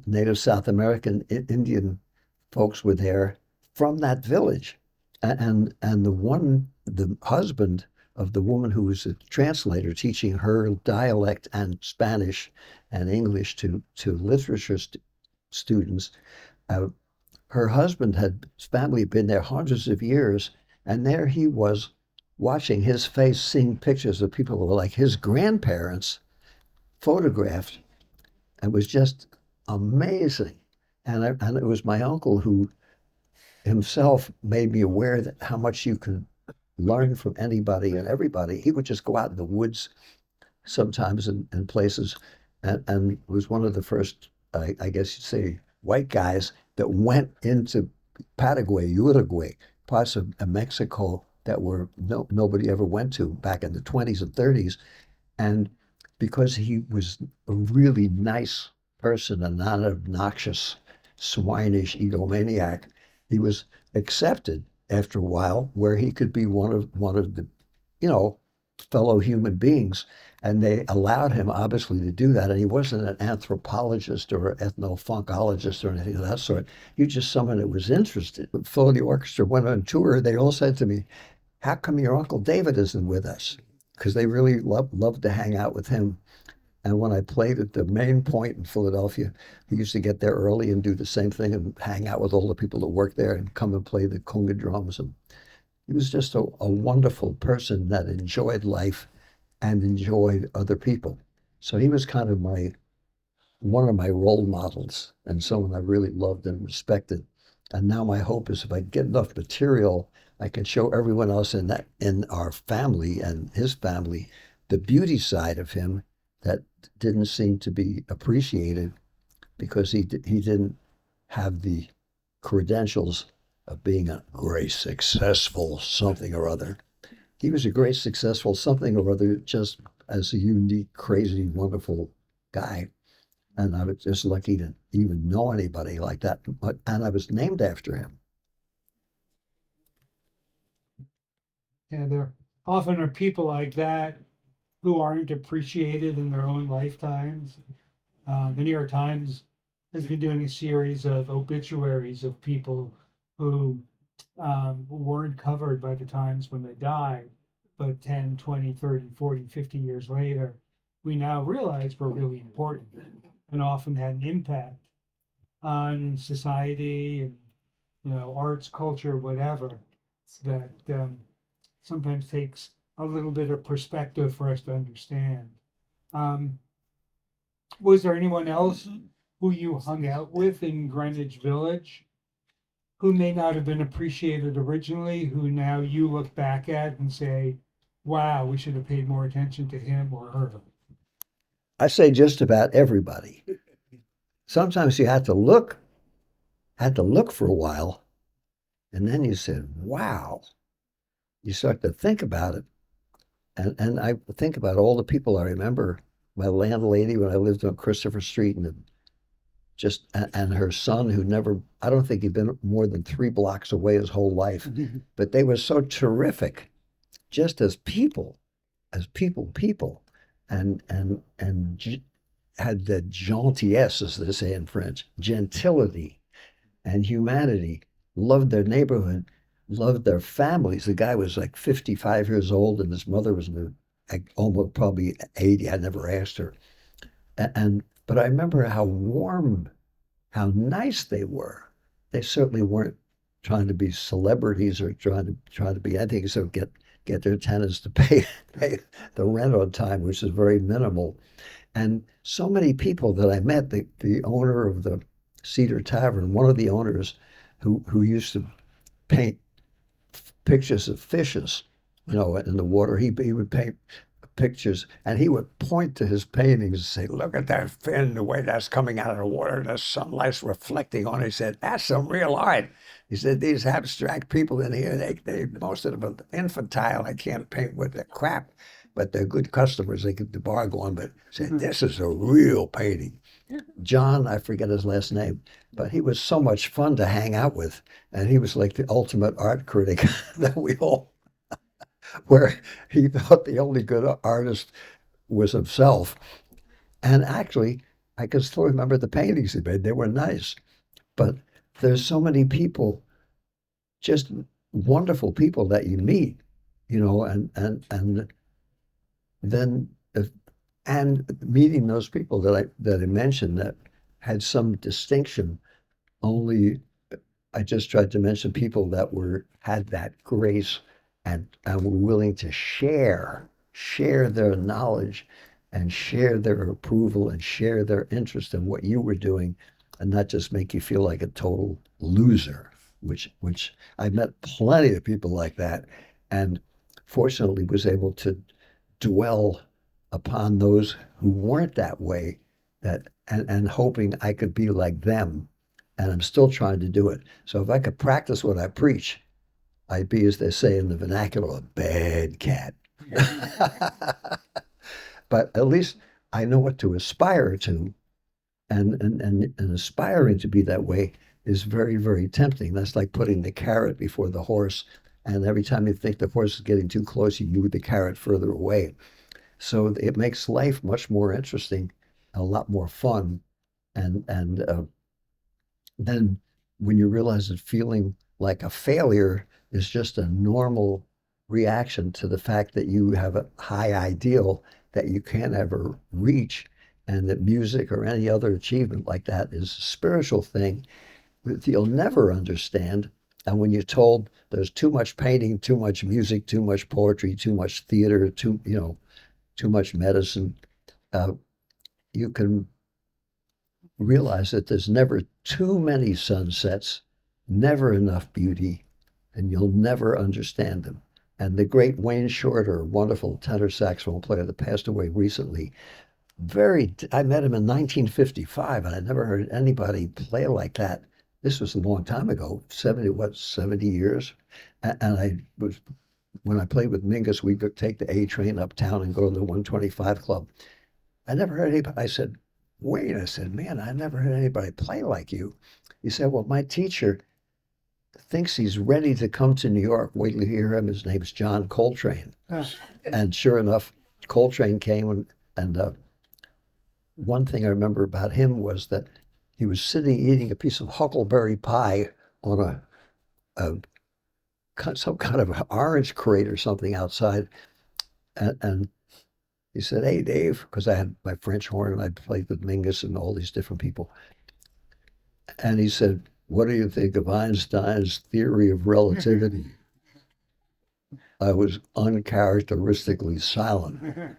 Native South American Indian folks were there from that village. And the husband of the woman who was a translator teaching her dialect and Spanish and English to literature students, her husband his family had been there hundreds of years, and there he was watching his face, seeing pictures of people who were like his grandparents photographed. It was just amazing. And it was my uncle who himself made me aware that how much you can learn from anybody and everybody. He would just go out in the woods sometimes in places, and was one of the first, I guess you'd say, white guys that went into Paraguay, Uruguay, parts of Mexico that nobody ever went to back in the 20s and 30s. And because he was a really nice person and not an obnoxious, swinish egomaniac, he was accepted after a while where he could be one of the, fellow human beings. And they allowed him, obviously, to do that. And he wasn't an anthropologist or an ethnofunkologist or anything of that sort. He was just someone that was interested. Before the orchestra went on tour, they all said to me, how come your Uncle David isn't with us? Because they really loved to hang out with him. And when I played at the Main Point in Philadelphia, he used to get there early and do the same thing and hang out with all the people that worked there and come and play the conga drums. And he was just a wonderful person that enjoyed life and enjoyed other people. So he was kind of one of my role models and someone I really loved and respected. And now my hope is if I get enough material, I can show everyone else in our family and his family the beauty side of him that didn't seem to be appreciated because he didn't have the credentials of being a great successful something or other. He was a great successful something or other just as a unique, crazy, wonderful guy. And I was just lucky to even know anybody like that. And I was named after him. Yeah, there often are people like that who aren't appreciated in their own lifetimes. The New York Times has been doing a series of obituaries of people who weren't covered by the Times when they died, but 10, 20, 30, 40, 50 years later, we now realize were really important and often had an impact on society and, arts, culture, whatever, that sometimes takes a little bit of perspective for us to understand. Was there anyone else who you hung out with in Greenwich Village who may not have been appreciated originally, who now you look back at and say, wow, we should have paid more attention to him or her? I say just about everybody. Sometimes you had to look for a while, and then you said, wow. You start to think about it. And I think about all the people I remember, my landlady when I lived on Christopher Street, and her son who never, I don't think he'd been more than 3 blocks away his whole life, but they were so terrific, just as people, and had the gentillesse, as they say in French, gentility and humanity, loved their neighborhood, loved their families. The guy was like 55 years old and his mother was almost probably 80. I never asked her. But I remember how warm, how nice they were. They certainly weren't trying to be celebrities or trying to be anything except get their tenants to pay the rent on time, which is very minimal. And so many people that I met, the owner of the Cedar Tavern, one of the owners who used to paint pictures of fishes, in the water. He would paint pictures and he would point to his paintings and say, look at that fin, the way that's coming out of the water, the sunlight's reflecting on it. He said, that's some real art. He said, these abstract people in here, they most of them are infantile. I can't paint with their crap, but they're good customers. They get the bargain on, but he said, this is a real painting. John, I forget his last name, but he was so much fun to hang out with. And he was like the ultimate art critic that we all, where he thought the only good artist was himself. And actually, I can still remember the paintings he made. They were nice. But there's so many people, just wonderful people that you meet, and then and meeting those people that I mentioned that had some distinction. Only I just tried to mention people that had that grace and were willing to share their knowledge and share their approval and share their interest in what you were doing, and not just make you feel like a total loser, which I met plenty of people like that, and fortunately was able to dwell upon those who weren't that way, and hoping I could be like them. And I'm still trying to do it. So if I could practice what I preach, I'd be, as they say in the vernacular, a bad cat. But at least I know what to aspire to, and aspiring to be that way is very, very tempting. That's like putting the carrot before the horse, and every time you think the horse is getting too close, you move the carrot further away. So it makes life much more interesting, a lot more fun, and then when you realize that feeling like a failure is just a normal reaction to the fact that you have a high ideal that you can't ever reach, and that music or any other achievement like that is a spiritual thing that you'll never understand. And when you're told there's too much painting, too much music, too much poetry, too much theater, too much medicine, uh, you can realize that there's never too many sunsets, never enough beauty, and you'll never understand them. And the great Wayne Shorter, wonderful tenor saxophone player that passed away recently, I met him in 1955, and I never heard anybody play like that. This was a long time ago, 70 years. And when I played with Mingus, we could take the A train uptown and go to the 125 Club. I never heard anybody. I said, Wayne, I said, man, I never heard anybody play like you. He said, well, my teacher thinks he's ready to come to New York. Wait till you hear him. His name's John Coltrane. And sure enough, Coltrane came, and one thing I remember about him was that he was sitting eating a piece of huckleberry pie on some kind of an orange crate or something outside. And he said, hey, Dave, because I had my French horn and I played with Mingus and all these different people. And he said, what do you think of Einstein's theory of relativity? I was uncharacteristically silent.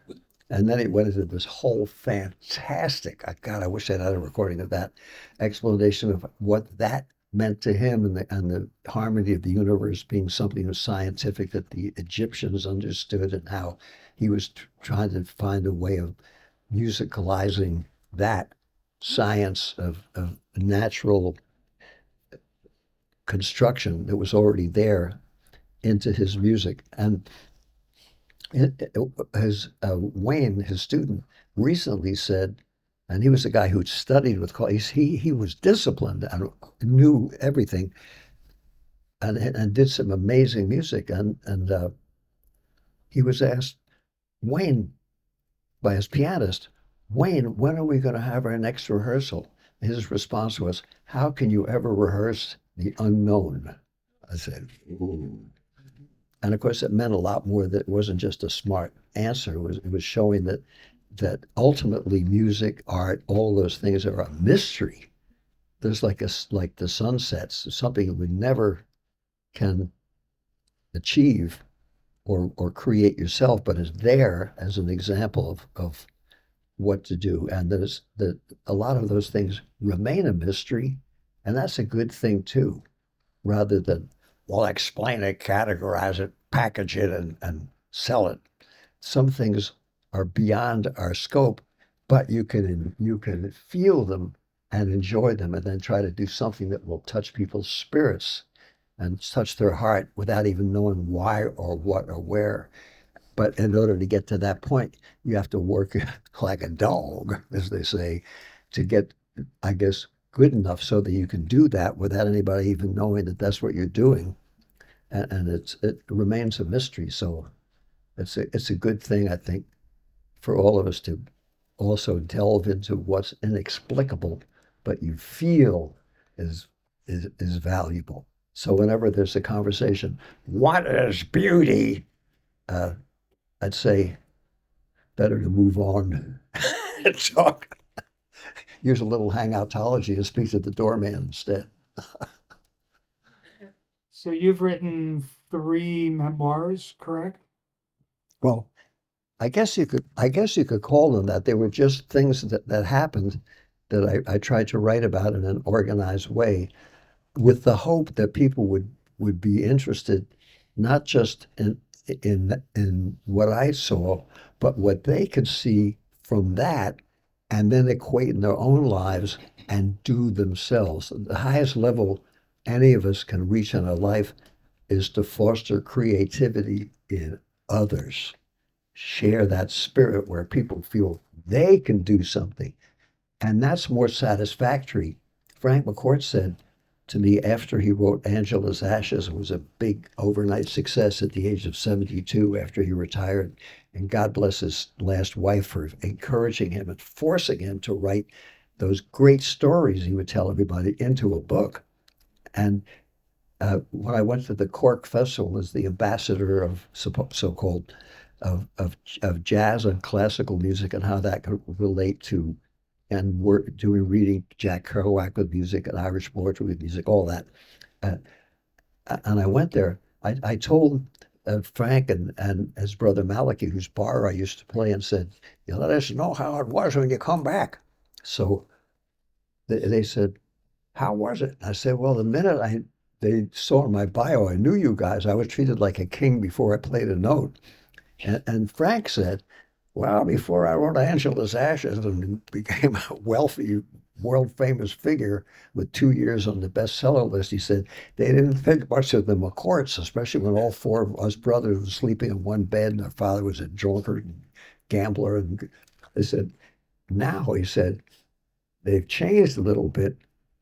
And then he went into this whole fantastic, God, I wish I had a recording of that, explanation of what that meant to him, and the harmony of the universe being something was scientific that the Egyptians understood, and how he was trying to find a way of musicalizing that science of natural construction that was already there into his music. And Wayne, his student, recently said, and he was a guy who'd studied with he was disciplined and knew everything, and did some amazing music. And he was asked, Wayne, by his pianist, Wayne, when are we going to have our next rehearsal? His response was, how can you ever rehearse the unknown? I said, ooh. And of course, it meant a lot more. That it wasn't just a smart answer. It was showing that ultimately music, art, all those things are a mystery. There's like the sunsets, something that we never can achieve or create yourself, but is there as an example of what to do. And that a lot of those things remain a mystery, and that's a good thing too, rather than, well, explain it, categorize it, package it, and sell it. Some things are beyond our scope, but you can feel them and enjoy them, and then try to do something that will touch people's spirits and touch their heart without even knowing why or what or where. But in order to get to that point, you have to work like a dog, as they say, to get, I guess, good enough so that you can do that without anybody even knowing that that's what you're doing. And it remains a mystery. So it's a good thing, I think, for all of us to also delve into what's inexplicable, but you feel is valuable. So whenever there's a conversation, what is beauty? I'd say better to move on and talk. Use a little hang-out-ology and speak to the doorman instead. So you've written 3 memoirs, correct? Well, I guess you could call them that. They were just things that happened that I tried to write about in an organized way, with the hope that people would be interested, not just in what I saw, but what they could see from that, and then equate in their own lives and do themselves. The highest level any of us can reach in our life is to foster creativity in others. Share that spirit where people feel they can do something. And that's more satisfactory. Frank McCourt said to me after he wrote Angela's Ashes, it was a big overnight success at the age of 72 after he retired. And God bless his last wife for encouraging him and forcing him to write those great stories he would tell everybody into a book. And when I went to the Cork Festival as the ambassador of so-called of jazz and classical music and how that could relate to, and we're doing reading Jack Kerouac with music and Irish poetry with music, all that. Uh, and I went there. I told Frank and his brother Malachi, whose bar I used to play, and said, "You let us know how it was when you come back." So they said, "How was it?" I said, "Well, the minute they saw in my bio, I knew you guys. I was treated like a king before I played a note." And Frank said, "Well, before I wrote Angela's Ashes and became a wealthy, world famous figure with 2 years on the bestseller list," he said, "they didn't think much of the McCourts, especially when all four of us brothers were sleeping in one bed and our father was a drunkard and gambler." And they said, "Now," he said, "they've changed a little bit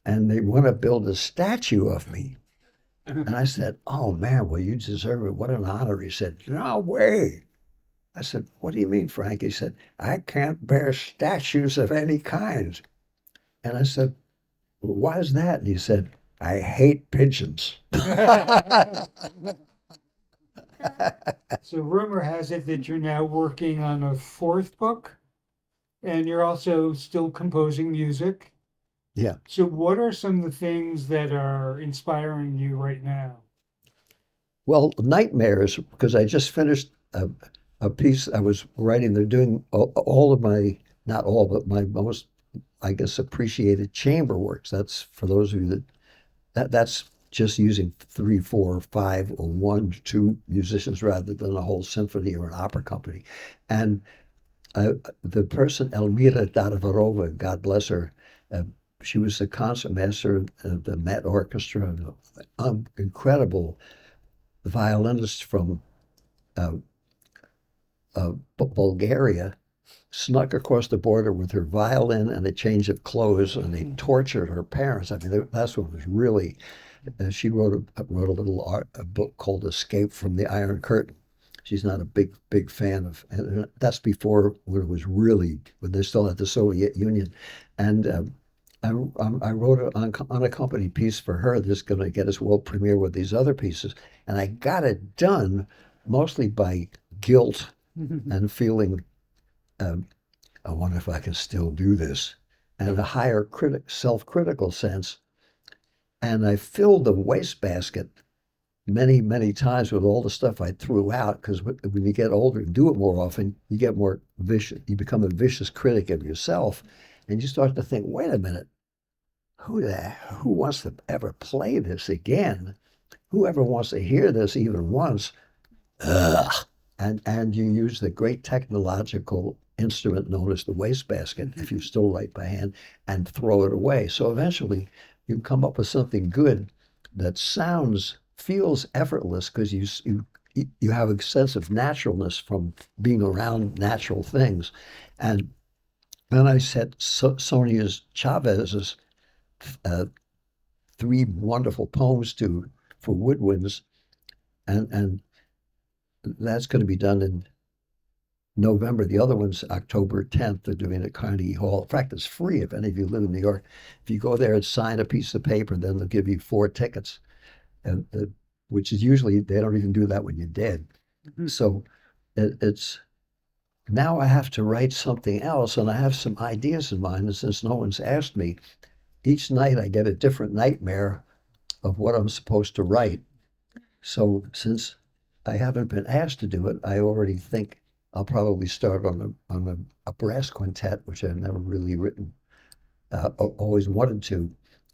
and they want to build a statue of me." And I said, "Oh man, well, you deserve it. What an honor." He said, "No way." I said, "What do you mean, Frank?" He said, "I can't bear statues of any kind." And I said, "Well, why is that?" And he said, "I hate pigeons." So rumor has it that you're now working on a fourth book, and you're also still composing music. Yeah. So what are some of the things that are inspiring you right now? Well, nightmares, because I just finished a piece I was writing. They're doing all of my, not all, but my most, I guess, appreciated chamber works. That's for those of you that's just using 3, 4, 5, or 1, 2 musicians rather than a whole symphony or an opera company. And the person, Elmira Dadavarova, God bless her, uh, she was the concertmaster of the Met Orchestra, incredible violinist from uh, Bulgaria, snuck across the border with her violin and a change of clothes, and they tortured her parents. I mean, that's what was really. She wrote a little a book called "Escape from the Iron Curtain." She's not a big fan of, and that's before when it was really when they still had the Soviet Union, and I wrote an unaccompanied piece for her that's going to get us world premiere with these other pieces, and I got it done mostly by guilt and feeling, I wonder if I can still do this, and a higher self-critical sense. And I filled the wastebasket many times with all the stuff I threw out, because when you get older and do it more often, you get more vicious. You become a vicious critic of yourself, and you start to think, wait a minute, who wants to ever play this again? Who ever wants to hear this even once? Ugh. And you use the great technological instrument known as the wastebasket, if you still write by hand, and throw it away. So eventually you come up with something good that feels effortless, because you have a sense of naturalness from being around natural things. And then I set Sonia Chavez's 3 wonderful poems for woodwinds, and that's going to be done in November. The other one's October 10th. They're doing it at Carnegie Hall. In fact, it's free if any of you live in New York. If you go there and sign a piece of paper, then they'll give you 4 tickets, and which is usually, they don't even do that when you're dead. So it's now I have to write something else, and I have some ideas in mind. And since no one's asked me, each night I get a different nightmare of what I'm supposed to write. So since I haven't been asked to do it, I already think I'll probably start on a brass quintet, which I've never really written, always wanted to.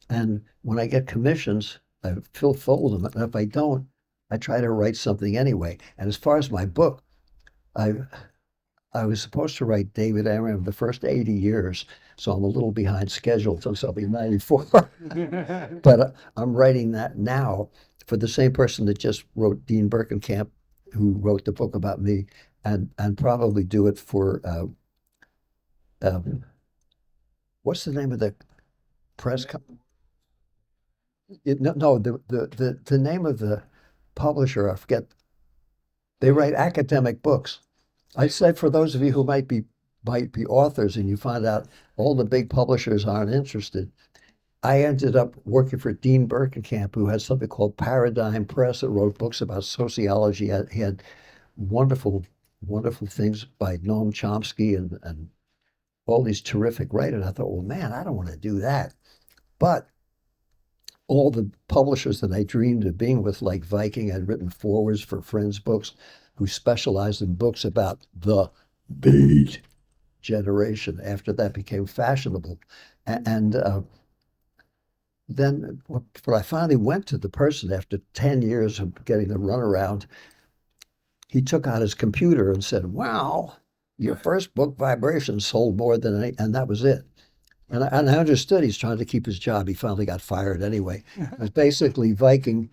And when I get commissions, I fold them. And if I don't, I try to write something anyway. And as far as my book, I was supposed to write David Amram the first 80 years, so I'm a little behind schedule since I'll be 94. But I'm writing that now for the same person that just wrote Dean Berkenkamp, who wrote the book about me, and probably do it for what's the name of the press company? No, the name of the publisher, I forget. They write academic books. I said, for those of you who might be authors and you find out all the big publishers aren't interested, I ended up working for Dean Berkenkamp, who had something called Paradigm Press that wrote books about sociology. He had wonderful, wonderful things by Noam Chomsky and all these terrific writers. I thought, well, man, I don't want to do that. But all the publishers that I dreamed of being with, like Viking, had written forwards for Friends Books, who specialized in books about the Beat generation after that became fashionable. And then when I finally went to the person after 10 years of getting the runaround, he took out his computer and said, "Wow, your first book, Vibration, sold more than any," and that was it. And I understood he's trying to keep his job. He finally got fired anyway. But basically, Viking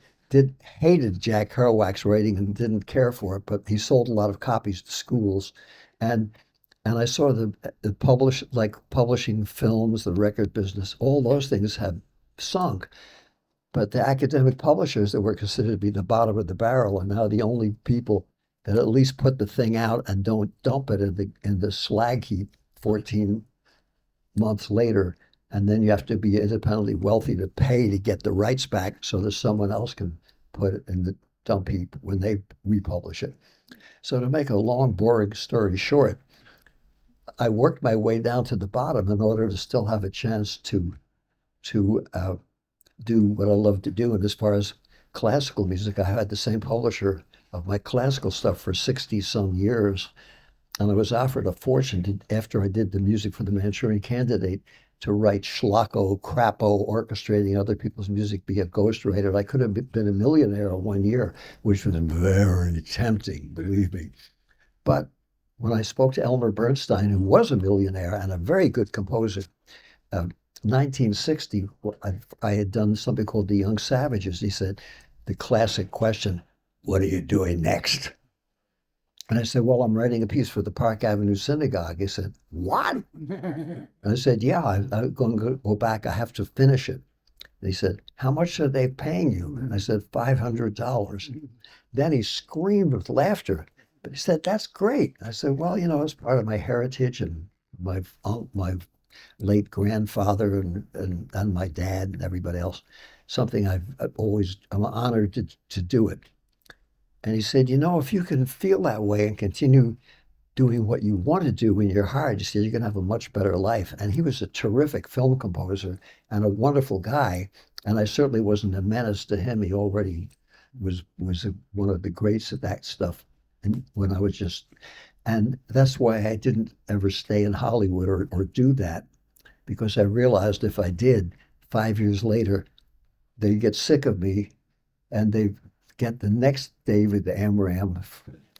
hated Jack Kerouac's writing and didn't care for it, but he sold a lot of copies to schools. And I saw the publishing films, the record business, all those things have sunk. But the academic publishers that were considered to be the bottom of the barrel are now the only people that at least put the thing out and don't dump it in the slag heap 14 months later. And then you have to be independently wealthy to pay to get the rights back so that someone else can put it in the dump heap when they republish it. So to make a long, boring story short, I worked my way down to the bottom in order to still have a chance to do what I love to do. And as far as classical music, I had the same publisher of my classical stuff for 60 some years. And I was offered a fortune after I did the music for the Manchurian Candidate to write schlocko, crapo, orchestrating other people's music, be a ghostwriter. I could have been a millionaire in 1 year, which was very tempting, believe me. But when I spoke to Leonard Bernstein, who was a millionaire and a very good composer, 1960, I had done something called The Young Savages. He said, the classic question, "What are you doing next?" And I said, "Well, I'm writing a piece for the Park Avenue Synagogue." He said, "What?" And I said, "Yeah, I'm going to go back. I have to finish it." And he said, "How much are they paying you?" And I said, $500. Then he screamed with laughter. But he said, "That's great." I said, "Well, it's part of my heritage and my late grandfather and my dad and everybody else. Something I'm honored to do it." And he said, "If you can feel that way and continue doing what you want to do in your heart," he said, "you're going to have a much better life." And he was a terrific film composer and a wonderful guy. And I certainly wasn't a menace to him. He already was one of the greats at that stuff. And when I was and that's why I didn't ever stay in Hollywood or do that, because I realized if I did, 5 years later, they'd get sick of me and they'd get the next David Amram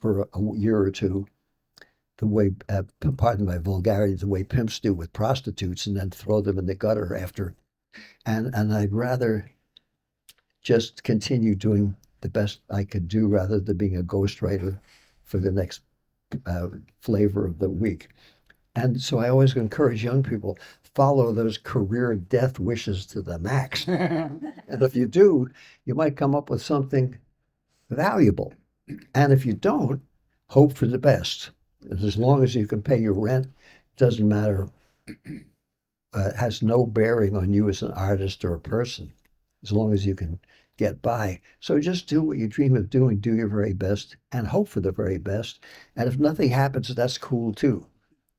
for a year or two, the way, pardon my vulgarity, the way pimps do with prostitutes, and then throw them in the gutter after. And I'd rather just continue doing the best I could do rather than being a ghostwriter for the next flavor of the week. And so I always encourage young people, follow those career death wishes to the max. And if you do, you might come up with something valuable. And if you don't, hope for the best. As long as you can pay your rent, it doesn't matter. It has no bearing on you as an artist or a person, as long as you can get by. So just do what you dream of doing, do your very best, and hope for the very best. And if nothing happens, that's cool too,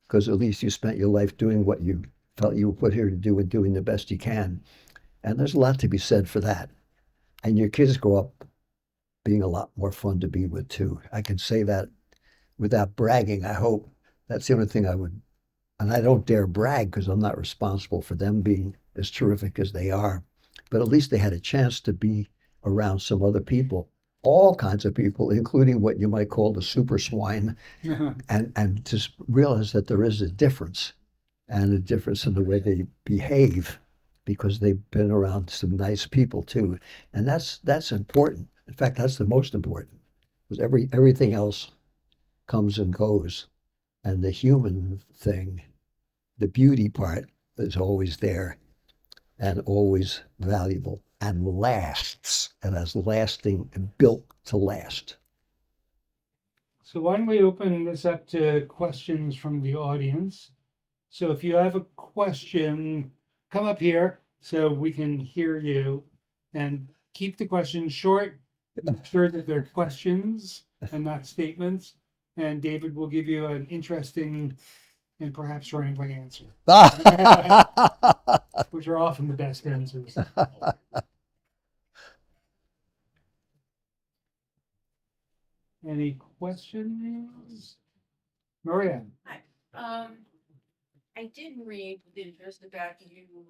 because at least you spent your life doing what you felt you were put here to do and doing the best you can. And there's a lot to be said for that. And your kids grow up being a lot more fun to be with too. I can say that without bragging, I hope. That's the only thing I would, and I don't dare brag because I'm not responsible for them being as terrific as they are. But at least they had a chance to be around some other people, all kinds of people, including what you might call the super swine, and to realize that there is a difference, and a difference in the way they behave, because they've been around some nice people too. And that's important. In fact, that's the most important, because everything else comes and goes. And the human thing, the beauty part, is always there and always valuable and lasts and is lasting and built to last. So why don't we open this up to questions from the audience? So if you have a question, come up here. so we can hear you, and keep the questions short. Make sure that they're questions and not statements. And David will give you an interesting and perhaps rambling answer, which are often the best answers. Any questions? Maria? I did read with interest about you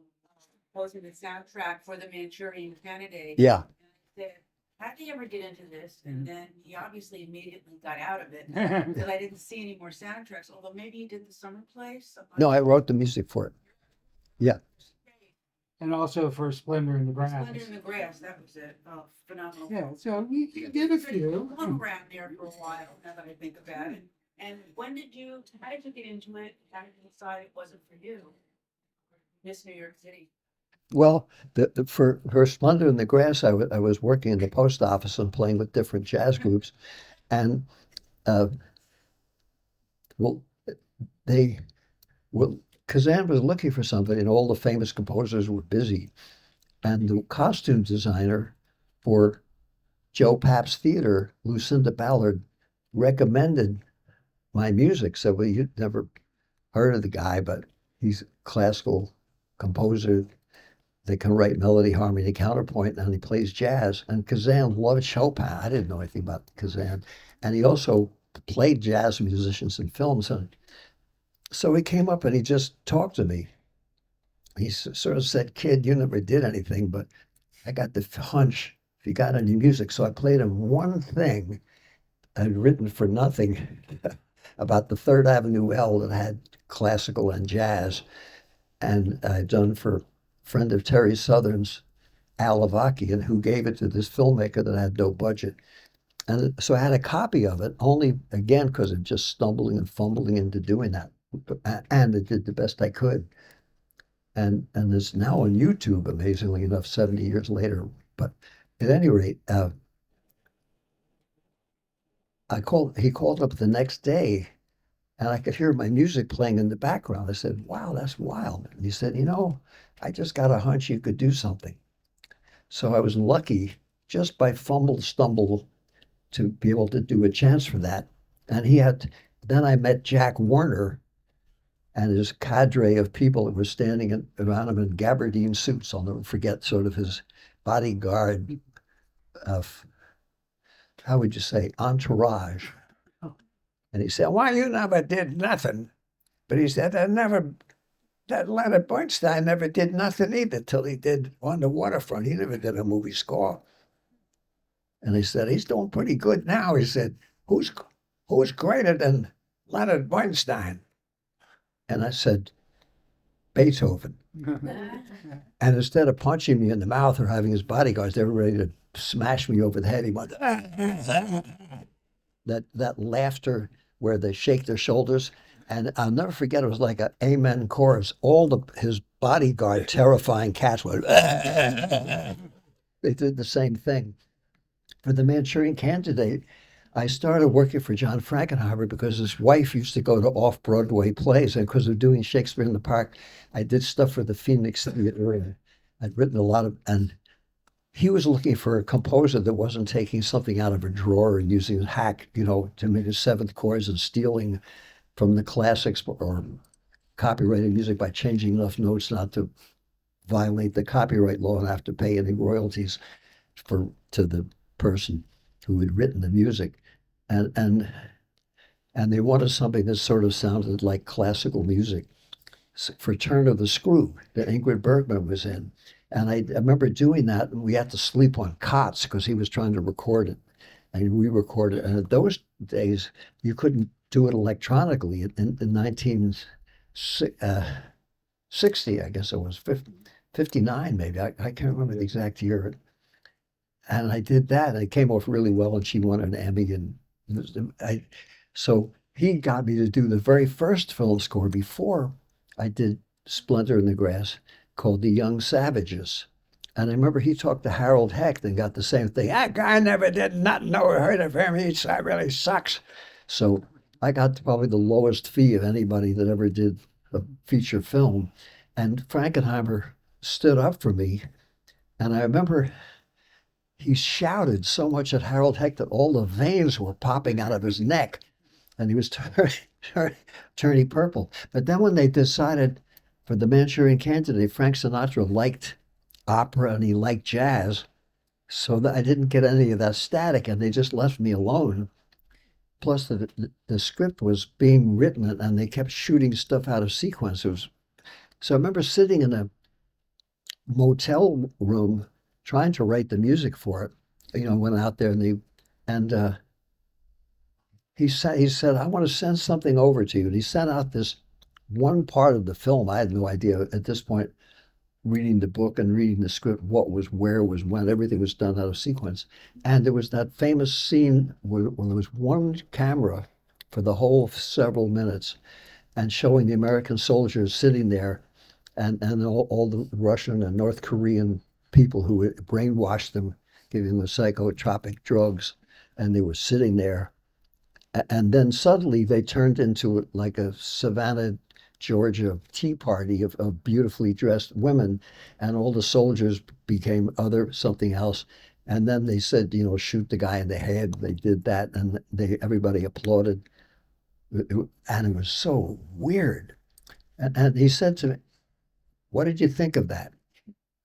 posting the soundtrack for the Manchurian Candidate. Yeah. And I said, how did you ever get into this? And then he obviously immediately got out of it And because I didn't see any more soundtracks. Although maybe he did the Summer Place. No, I wrote the music for it. Yeah. also for Splendor in the Grass. Splendor in the Grass, that was it. Oh, phenomenal. Yeah, so we did a few. Hung around there for a while, now that I think about it. And how did you get into it? How did you decide it wasn't for you? Miss New York City. Well, for Splendor in the Grass, I was working in the post office and playing with different jazz groups. And, Kazan was looking for somebody, and all the famous composers were busy. And the costume designer for Joe Papp's theater, Lucinda Ballard, recommended my music. So, well, you'd never heard of the guy, but he's a classical composer that can write melody, harmony, counterpoint, and he plays jazz. And Kazan loved Chopin. I didn't know anything about Kazan. And he also played jazz musicians in films. And so he came up and he just talked to me. He sort of said, "Kid, you never did anything, but I got the hunch if you got any music." So I played him one thing I'd written for nothing about the Third Avenue L that had classical and jazz. And I'd done for a friend of Terry Southern's, Al Avakian, who gave it to this filmmaker that had no budget. And so I had a copy of it, only, again, because of just stumbling and fumbling into doing that. And I did the best I could. And it's now on YouTube, amazingly enough, 70 years later. But at any rate, he called up the next day, and I could hear my music playing in the background. I said, "Wow, that's wild." And he said, "I just got a hunch you could do something." So I was lucky, just by stumble, to be able to do a chance for that. And then I met Jack Warner and his cadre of people that were standing around him in gabardine suits. I'll never forget sort of his bodyguard of, how would you say, entourage. And he said, "Well, you never did nothing." But he said, that Leonard Bernstein never did nothing either till he did On the Waterfront. He never did a movie score. And he said, "He's doing pretty good now." He said, who's greater than Leonard Bernstein?" And I said, "Beethoven." And instead of punching me in the mouth or having his bodyguards, they were ready to smash me over the head. He went, that laughter where they shake their shoulders. And I'll never forget, it was like an amen chorus. All his bodyguard terrifying cats were, they did the same thing. For the Manchurian Candidate, I started working for John Frankenheimer because his wife used to go to off-Broadway plays, and because of doing Shakespeare in the Park, I did stuff for the Phoenix Theater, and I'd written a lot of, and he was looking for a composer that wasn't taking something out of a drawer and using a hack, to make his seventh chords and stealing from the classics or copyrighted music by changing enough notes not to violate the copyright law and have to pay any royalties to the person who had written the music. And they wanted something that sort of sounded like classical music for Turn of the Screw that Ingrid Bergman was in. And I remember doing that, and we had to sleep on cots because he was trying to record it. And we recorded it. And in those days, you couldn't do it electronically. In 1960, I guess it was, 59 maybe. I can't remember the exact year. And I did that, and it came off really well, and she won an Emmy. So he got me to do the very first film score before I did Splendor in the Grass, called The Young Savages. And I remember he talked to Harold Hecht and got the same thing. "That guy never did nothing, or heard of him. That really sucks." So I got probably the lowest fee of anybody that ever did a feature film. And Frankenheimer stood up for me. And I remember he shouted so much at Harold Heck that all the veins were popping out of his neck. And he was turning purple. But then when they decided for the Manchurian Candidate, Frank Sinatra liked opera and he liked jazz. So that I didn't get any of that static, and they just left me alone. Plus, the script was being written, and they kept shooting stuff out of sequence. So I remember sitting in a motel room trying to write the music for it. Went out there and he said, I want to send something over to you. And he sent out this one part of the film. I had no idea at this point, reading the book and reading the script, what was where was when, everything was done out of sequence. And there was that famous scene where there was one camera for the whole several minutes and showing the American soldiers sitting there and all the Russian and North Korean people who had brainwashed them, giving them psychotropic drugs, and they were sitting there. And then suddenly they turned into like a Savannah, Georgia tea party of beautifully dressed women, and all the soldiers became something else. And then they said, shoot the guy in the head. They did that, and everybody applauded. And it was so weird. And he said to me, what did you think of that?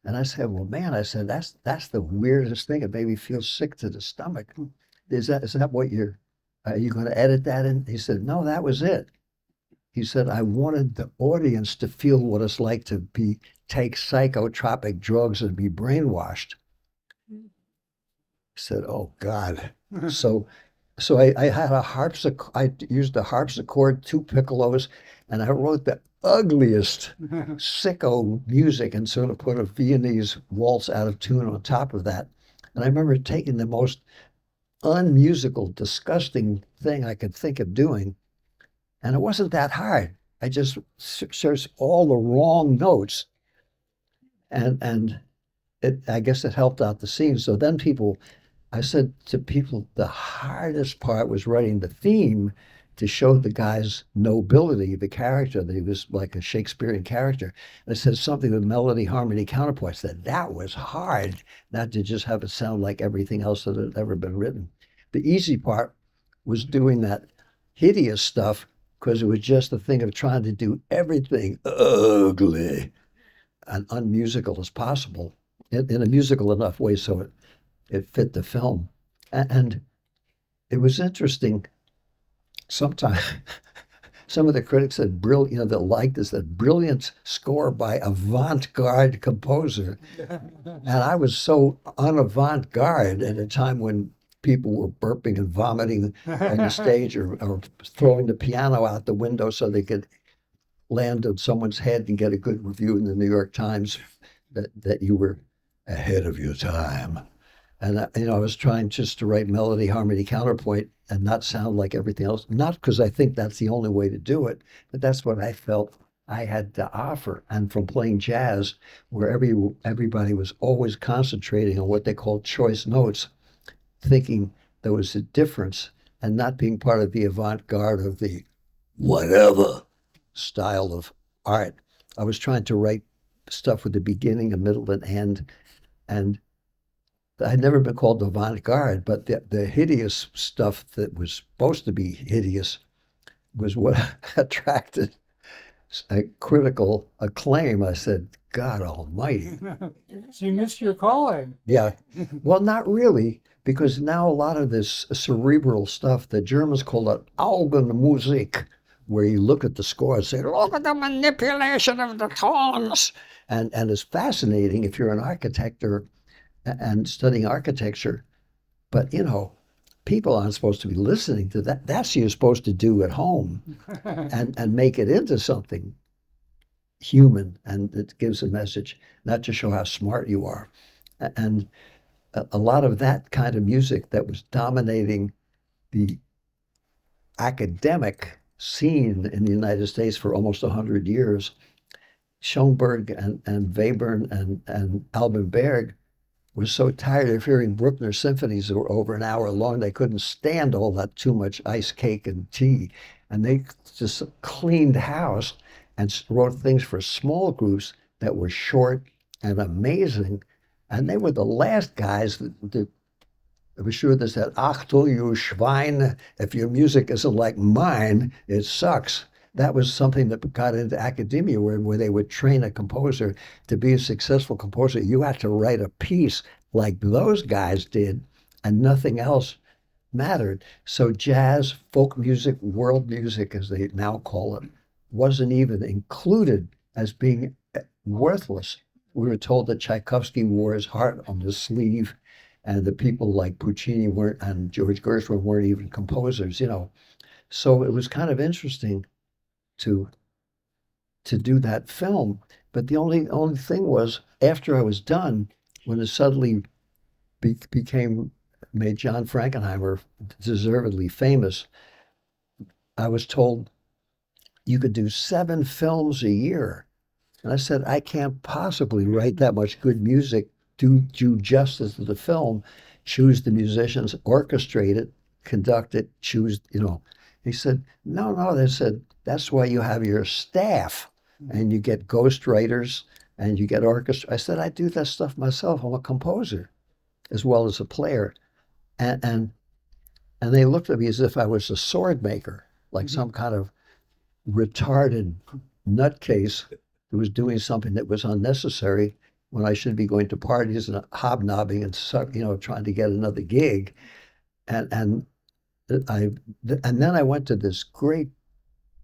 And I said, well, man, that's the weirdest thing. It made me feel sick to the stomach. Is that what are you going to edit that in? He said, no, that was it. He said, I wanted the audience to feel what it's like to take psychotropic drugs and be brainwashed. He said, oh, God. So I had a harpsichord. I used a harpsichord, 2 piccolos, and I wrote the ugliest sicko music and sort of put a Viennese waltz out of tune on top of that. And I remember taking the most unmusical, disgusting thing I could think of doing. And it wasn't that hard. I just searched all the wrong notes. And I guess it helped out the scene. So then I said to people, the hardest part was writing the theme to show the guy's nobility, the character, that he was like a Shakespearean character. And I said something with melody, harmony, counterpoint. I said that was hard, not to just have it sound like everything else that had ever been written. The easy part was doing that hideous stuff, because it was just the thing of trying to do everything ugly and unmusical as possible in a musical enough way so it fit the film. And it was interesting. Sometimes some of the critics said brilliant, that liked this, that brilliant score by avant-garde composer. And I was so un-avant-garde at a time when people were burping and vomiting on the stage or throwing the piano out the window so they could land on someone's head and get a good review in the New York Times that you were ahead of your time. And I was trying just to write melody, harmony, counterpoint and not sound like everything else. Not because I think that's the only way to do it, but that's what I felt I had to offer. And from playing jazz, where everybody was always concentrating on what they called choice notes, thinking there was a difference and not being part of the avant-garde of the whatever style of art. I was trying to write stuff with the beginning, a middle, and end. And I'd never been called avant-garde, but the hideous stuff that was supposed to be hideous was what attracted a critical acclaim. I said, God almighty. So you missed your calling. Yeah. Well, not really, because now a lot of this cerebral stuff, the Germans call it Augenmusik, where you look at the score and say, look at the manipulation of the tones. And it's fascinating if you're an architect and studying architecture. But, people aren't supposed to be listening to that. That's what you're supposed to do at home and make it into something human, and it gives a message, not to show how smart you are. And a lot of that kind of music that was dominating the academic scene in the United States for almost 100 years, Schoenberg and Webern and Alban Berg was so tired of hearing Bruckner symphonies that were over an hour long, they couldn't stand all that too much ice cake and tea. And they just cleaned house and wrote things for small groups that were short and amazing. And they were the last guys that I was sure they said, Achtung, you Schwein, if your music isn't like mine, it sucks. That was something that got into academia where they would train a composer to be a successful composer. You had to write a piece like those guys did, and nothing else mattered. So jazz, folk music, world music, as they now call it, wasn't even included as being worthless. We were told that Tchaikovsky wore his heart on his sleeve, and the people like Puccini weren't, and George Gershwin weren't even composers, you know. So it was kind of interesting to do that film. But the only thing was, after I was done, when it suddenly became made John Frankenheimer deservedly famous, I was told you could do 7 films a year. And I said, I can't possibly write that much good music, do justice to the film, choose the musicians, orchestrate it, conduct it, choose, you know. He said, no. They said, that's why you have your staff and you get ghostwriters and you get orchestra. I said, I do that stuff myself. I'm a composer as well as a player. And they looked at me as if I was a sword maker, like some kind of retarded nutcase who was doing something that was unnecessary when I should be going to parties and hobnobbing and, you know, trying to get another gig. And then I went to this great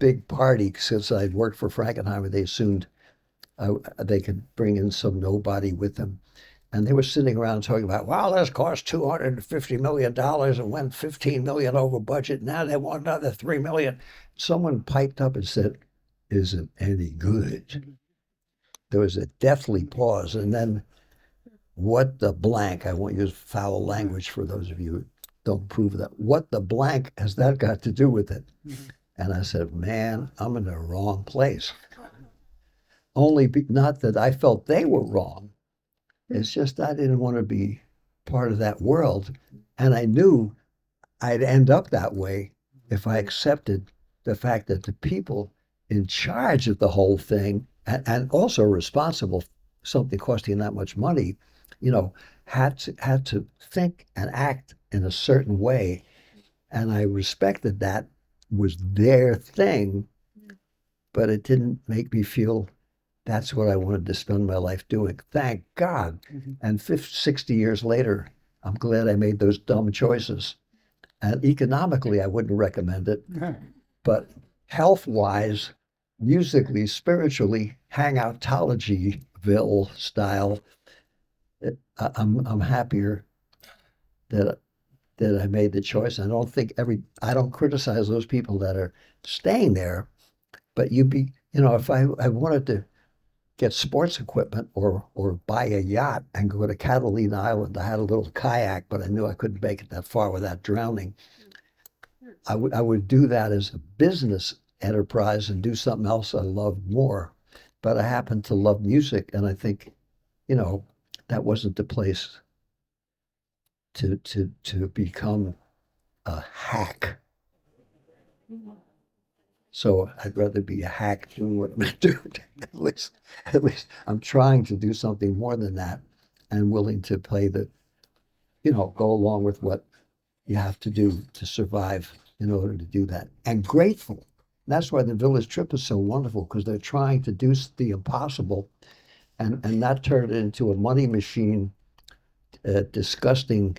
big party since I'd worked for Frankenheimer. They assumed they could bring in some nobody with them. And they were sitting around talking about, wow, this cost $250 million and went 15 million over budget. Now they want another 3 million. Someone piped up and said, is it any good? There was a deathly pause. And then, what the blank, I won't use foul language for those of you who don't approve of that. What the blank has that got to do with it? And I said, man, I'm in the wrong place. Not that I felt they were wrong. It's just I didn't want to be part of that world. And I knew I'd end up that way if I accepted the fact that the people in charge of the whole thing and also responsible for something costing that much money, you know, had to think and act in a certain way. And I respected that was their thing, but it didn't make me feel that's what I wanted to spend my life doing. Thank God. And 60 years later, I'm glad I made those dumb choices. And economically, I wouldn't recommend it. But health-wise, musically, spiritually, hang-out-ology-ville style, I'm happier that I made the choice. I don't criticize those people that are staying there, but you know, if I wanted to get sports equipment or buy a yacht and go to Catalina Island. I had a little kayak, but I knew I couldn't make it that far without drowning. I would do that as a business enterprise and do something else I loved more. But I happen to love music, and I think, you know, that wasn't the place to become a hack. So I'd rather be a hack doing what I'm doing. At least I'm trying to do something more than that and willing to play you know, go along with what you have to do to survive in order to do that. And grateful. That's why the Village Trip is so wonderful, because they're trying to do the impossible and not turn it into a money machine, disgusting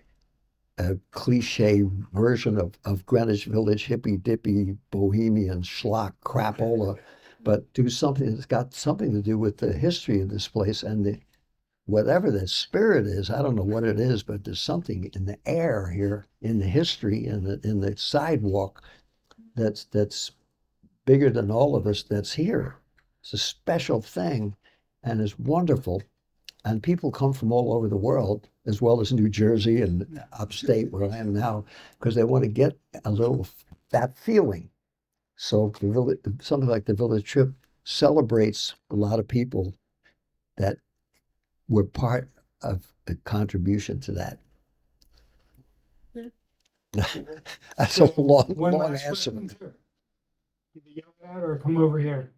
a cliche version of Greenwich Village, hippy-dippy, bohemian, schlock, crapola, but do something that's got something to do with the history of this place and whatever the spirit is. I don't know what it is, but there's something in the air here, in the history, in the sidewalk that's bigger than all of us that's here. It's a special thing and it's wonderful. And people come from all over the world, as well as New Jersey and upstate where I am now, because they want to get a little that feeling. So something like the Village Trip celebrates a lot of people that were part of a contribution to that. That's a long answer. Either yell it out or come over here.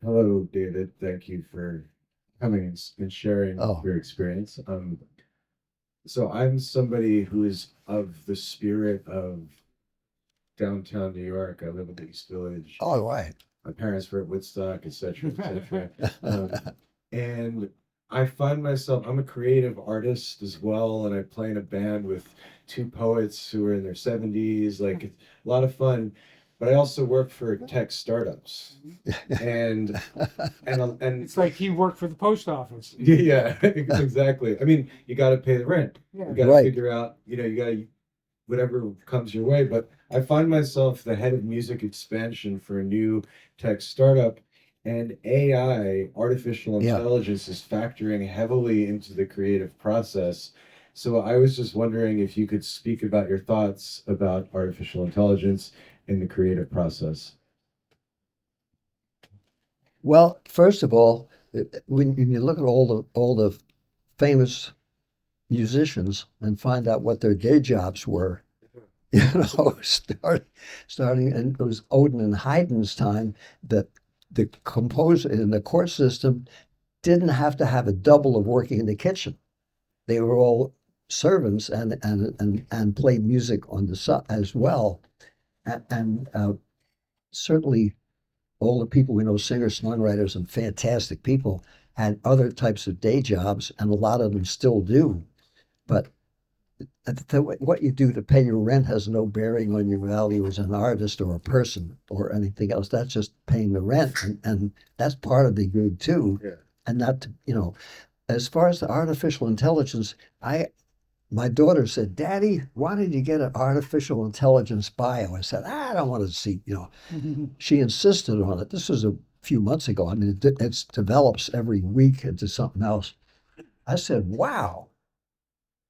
Hello, David. Thank you for coming and sharing Oh, your experience. So I'm somebody who is of the spirit of downtown New York. I live in the East Village. all right. My parents were at Woodstock, etc., etc. And I find myself, I'm a creative artist as well, and I play in a band with two poets who are in their 70s. Like, it's a lot of fun. But I also work for tech startups. And and It's like he worked for the post office. yeah, exactly. I mean, you got to pay the rent. Yeah. You got to Right. figure out, you got to whatever comes your way. But I find myself the head of music expansion for a new tech startup, and AI, artificial Yeah. intelligence, is factoring heavily into the creative process. So I was just wondering if you could speak about your thoughts about artificial intelligence in the creative process. Well, first of all, when you look at all the famous musicians and find out what their day jobs were, starting, and it was Odin and Haydn's time that the composer in the court system didn't have to have a double of working in the kitchen. They were all servants and played music on the side as well. And certainly all the people we know, singers, songwriters, and fantastic people, had other types of day jobs, and a lot of them still do. But what you do to pay your rent has no bearing on your value as an artist or a person or anything else. That's just paying the rent, and that's part of the gig too. Yeah. And not, as far as the artificial intelligence, my daughter said, "Daddy, why did you get an artificial intelligence bio?" I said, "I don't want to see, She insisted on it. This was a few months ago. I mean, it develops every week into something else. I said, wow,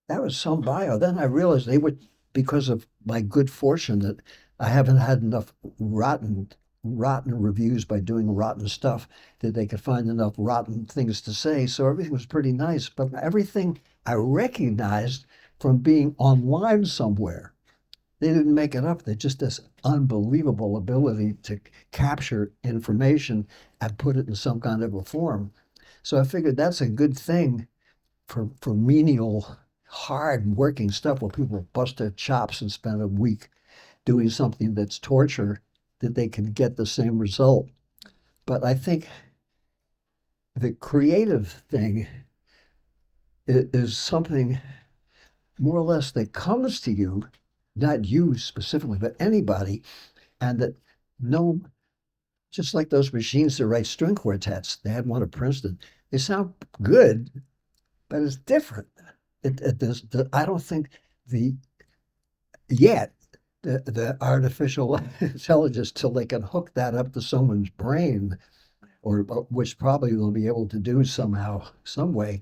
that was some bio. Then I realized they would, because of my good fortune that I haven't had enough rotten reviews by doing rotten stuff, that they could find enough rotten things to say. So everything was pretty nice, but everything I recognized from being online somewhere. They didn't make it up. They just this unbelievable ability to capture information and put it in some kind of a form. So I figured that's a good thing for menial, hard working stuff where people bust their chops and spend a week doing something that's torture, that they can get the same result. But I think the creative thing is something more or less that comes to you, not you specifically, but anybody, and that no, just like those machines that write string quartets, they had one at Princeton. They sound good, but it's different. I don't think the yet the artificial intelligence, till they can hook that up to someone's brain, or which probably they'll be able to do somehow, some way,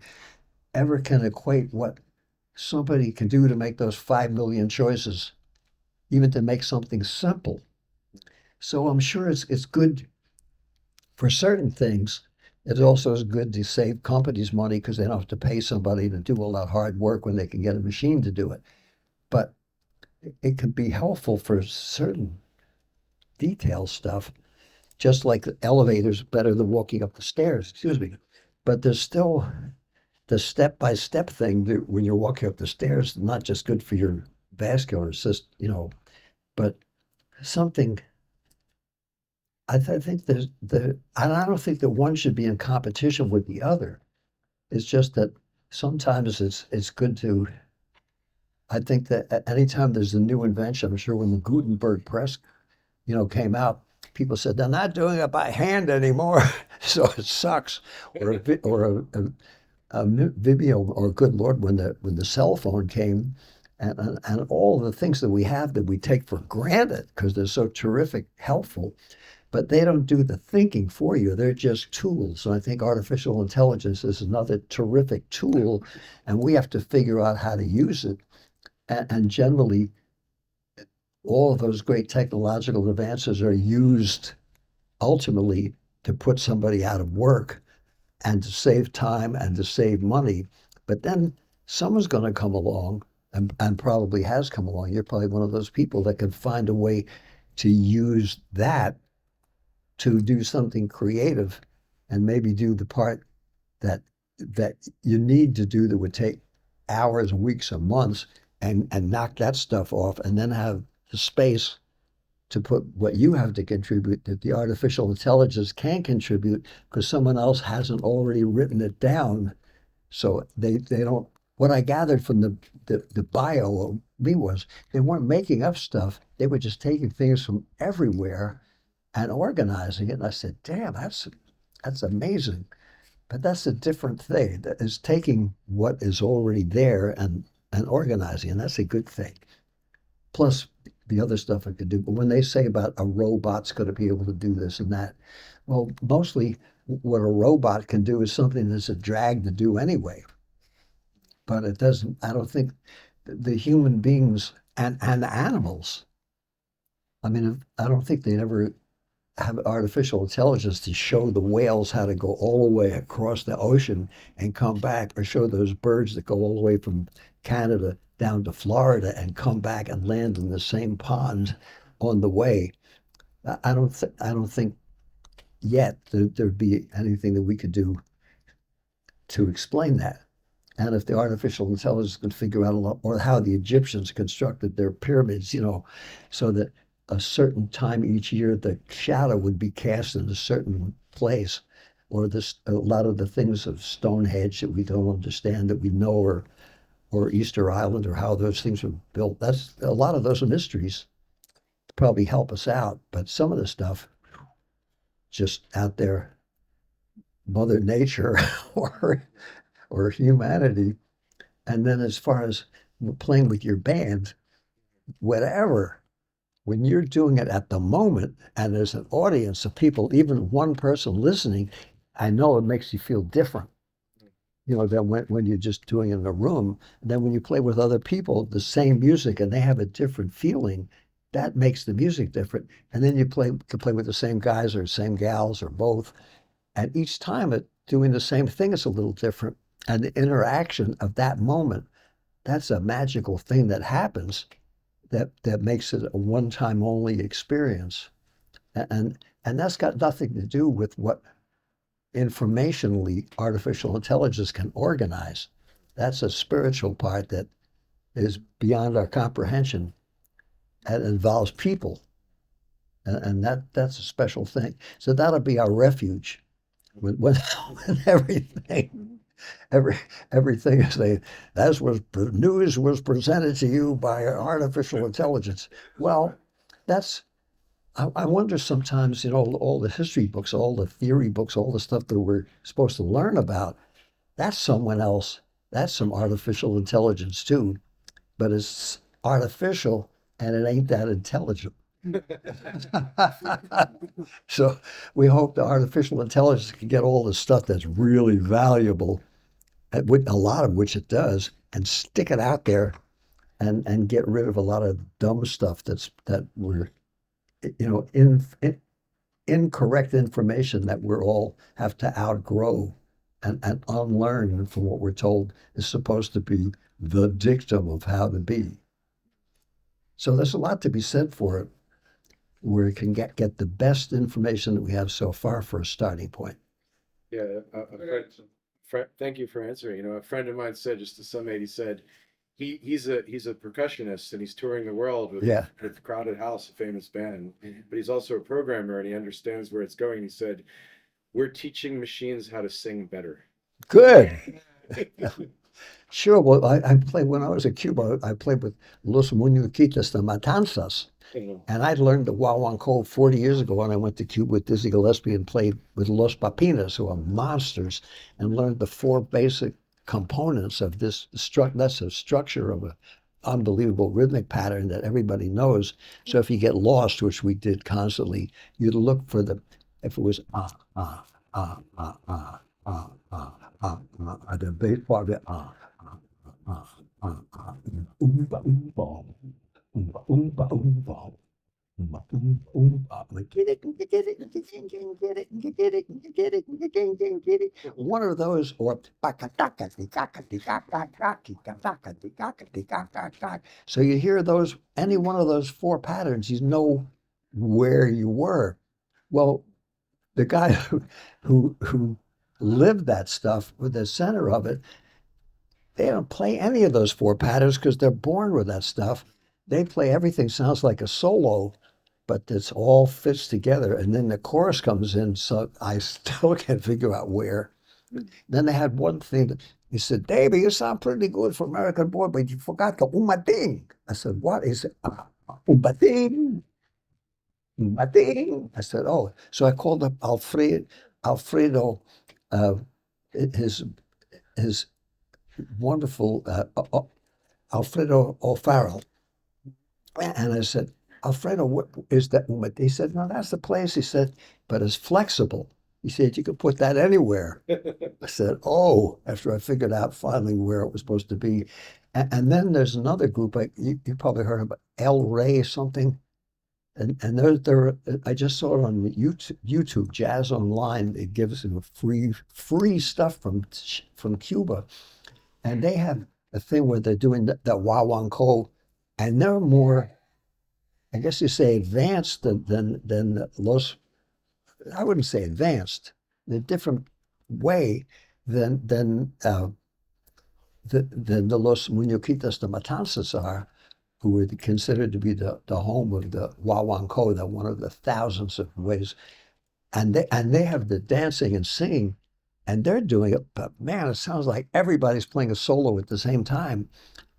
ever can equate what somebody can do to make those 5 million choices, even to make something simple. So I'm sure it's good for certain things. It also is good to save companies money because they don't have to pay somebody to do all that hard work when they can get a machine to do it. But it can be helpful for certain detail stuff, just like the elevator's better than walking up the stairs, excuse me. But there's still the step-by-step thing that when you're walking up the stairs, not just good for your vascular system, but something. I think I don't think that one should be in competition with the other. It's just that sometimes it's good to. I think that anytime there's a new invention, I'm sure when the Gutenberg press, came out, people said they're not doing it by hand anymore, so it sucks. Or a Vimeo, or good Lord, when the cell phone came, and all the things that we have that we take for granted because they're so terrific, helpful, but they don't do the thinking for you. They're just tools. So I think artificial intelligence is another terrific tool, and we have to figure out how to use it. And generally, all of those great technological advances are used ultimately to put somebody out of work and to save time and to save money. But then someone's going to come along and probably has come along. You're probably one of those people that can find a way to use that to do something creative and maybe do the part that you need to do that would take hours, weeks, or months, and knock that stuff off, and then have the space to put what you have to contribute that the artificial intelligence can contribute because someone else hasn't already written it down. So they don't. What I gathered from the bio of me was they weren't making up stuff. They were just taking things from everywhere and organizing it. And I said, damn, that's amazing. But that's a different thing. That is taking what is already there and organizing, and that's a good thing. Plus the other stuff I could do. But when they say about a robot's going to be able to do this and that, well, mostly what a robot can do is something that's a drag to do anyway. But it doesn't, I don't think the human beings and animals, I mean, I don't think they ever have artificial intelligence to show the whales how to go all the way across the ocean and come back, or show those birds that go all the way from Canada down to Florida and come back and land in the same pond on the way. I don't think yet there'd be anything that we could do to explain that. And if the artificial intelligence could figure out a lot, or how the Egyptians constructed their pyramids, so that a certain time each year the shadow would be cast in a certain place, or a lot of the things of Stonehenge that we don't understand that we know, or Easter Island, or how those things were built. That's a lot of those are mysteries. Probably help us out, but some of the stuff just out there, Mother Nature or humanity. And then as far as playing with your band, whatever, when you're doing it at the moment and there's an audience of people, even one person listening, I know it makes you feel different, than when you're just doing it in a room. And then when you play with other people, the same music, and they have a different feeling, that makes the music different. And then you can play with the same guys or same gals or both. And each time doing the same thing is a little different. And the interaction of that moment, that's a magical thing that happens that makes it a one-time only experience. And that's got nothing to do with what informationally artificial intelligence can organize. That's a spiritual part that is beyond our comprehension and involves people. And that's a special thing. So that'll be our refuge when everything is news was presented to you by artificial intelligence. Well, I wonder sometimes, all the history books, all the theory books, all the stuff that we're supposed to learn about, that's someone else. That's some artificial intelligence too, but it's artificial and it ain't that intelligent. So we hope the artificial intelligence can get all the stuff that's really valuable, a lot of which it does, and stick it out there and get rid of a lot of dumb stuff that we're, incorrect information that we're all have to outgrow and unlearn from what we're told is supposed to be the dictum of how to be. So there's a lot to be said for it, where it can get the best information that we have so far for a starting point. Yeah, thank you for answering. A friend of mine said, just to summate, he said he's a percussionist and he's touring the world with Crowded House, a famous band, but he's also a programmer and he understands where it's going. He said, we're teaching machines how to sing better. Good. Sure. Well, I played when I was at Cuba. I played with Los Muñequitos de Matanzas, and I learned the guaguancó 40 years ago when I went to Cuba with Dizzy Gillespie and played with Los Papinas, who are monsters, and learned the 4 basic components of this that's a structure of an unbelievable rhythmic pattern that everybody knows. So if you get lost, which we did constantly, you'd look for if it was the bass part of it, oomba oomba, oomba oomba oomba. One of those, or so you hear those, any one of those 4 patterns, you know where you were. Well, the guy who lived that stuff with the center of it, they don't play any of those four patterns because they're born with that stuff. They play everything sounds like a solo, but it's all fits together. And then the chorus comes in, so I still can't figure out where. Then they had one thing that he said, Davey, you sound pretty good for American Boy, but you forgot the umading. I said, what? He said, umading. Umading. I said, oh. So I called up Alfredo, his wonderful Alfredo O'Farrell. And I said, Alfredo, what is that? He said, no, that's the place. He said, but it's flexible. He said, you could put that anywhere. I said, oh, after I figured out finally where it was supposed to be. And then there's another group, you probably heard about El Rey something. And I just saw it on YouTube, Jazz Online. It gives them free stuff from Cuba. And they have a thing where they're doing the guaguancó, and they're more, I guess you say, advanced than los. I wouldn't say advanced. In a different way than the Los Muñequitos de Matanzas are, who were considered to be the home of the guaguancó, that one of the thousands of ways. And they have the dancing and singing, and they're doing it, but man, it sounds like everybody's playing a solo at the same time.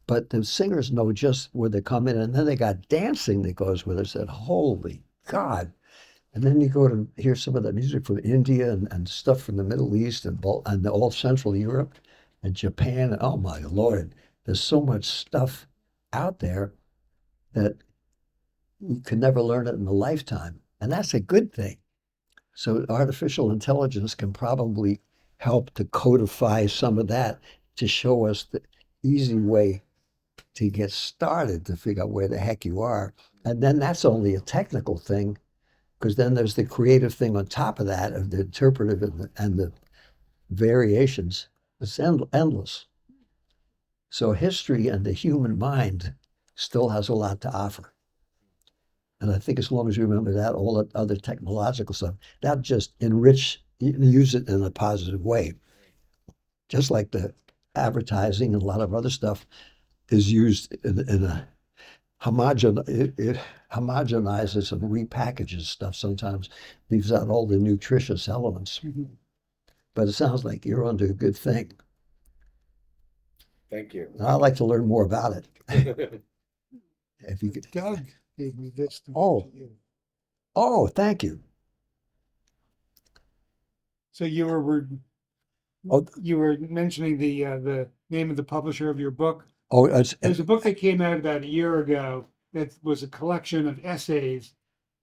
But the singers know just where they come in, and then they got dancing that goes with it. I said, holy God. And then you go to hear some of the music from India and stuff from the Middle East and all Central Europe and Japan. Oh my Lord, there's so much stuff out there that you can never learn it in a lifetime. And that's a good thing. So artificial intelligence can probably help to codify some of that to show us the easy way to get started, to figure out where the heck you are. And then that's only a technical thing, because then there's the creative thing on top of that, of the interpretive and the variations. It's endless. So history and the human mind still has a lot to offer. And I think as long as you remember that, all the other technological stuff, that just use it in a positive way. Just like the advertising and a lot of other stuff is used in a it homogenizes and repackages stuff sometimes, leaves out all the nutritious elements. Mm-hmm. But it sounds like you're onto a good thing. Thank you. And I'd like to learn more about it. If you could. Doug gave me this. Oh, thank you. So you were mentioning the name of the publisher of your book. Oh, There's a book that came out about a year ago that was a collection of essays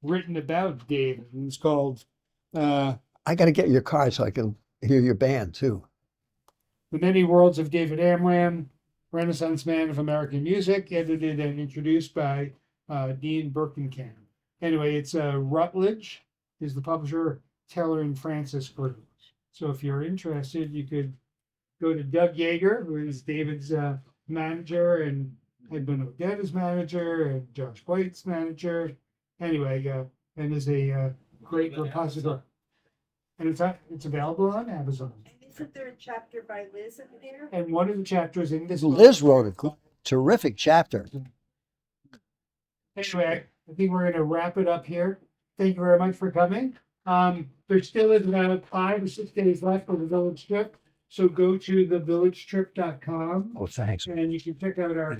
written about David. And it's called I got to get your card so I can hear your band too. The Many Worlds of David Amram, Renaissance Man of American Music, edited and introduced by Dean Birkenkamp. Anyway, it's Rutledge is the publisher, Teller and Francis Group. So if you're interested, you could go to Doug Yeager, who is David's manager, and Edwin Odeta's manager, and Josh White's manager. Anyway, and is a great repository. And it's available on Amazon. And isn't there a chapter by Liz in there? And one of the chapters in this book. Liz wrote a terrific chapter. Anyway, I think we're going to wrap it up here. Thank you very much for coming. There still is about 5 or 6 days left for the village trip. So go to thevillagetrip.com Oh, thanks. and you can check out our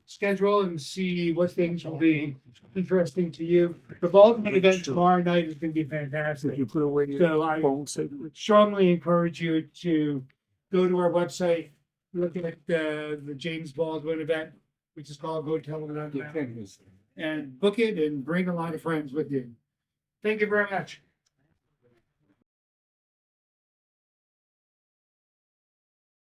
schedule and see what things will be interesting to you. The Baldwin event tomorrow night is going to be fantastic. So I would strongly encourage you to go to our website, look at the James Baldwin event, which is called Hotel and Unbound, and book it and bring a lot of friends with you. Thank you very much.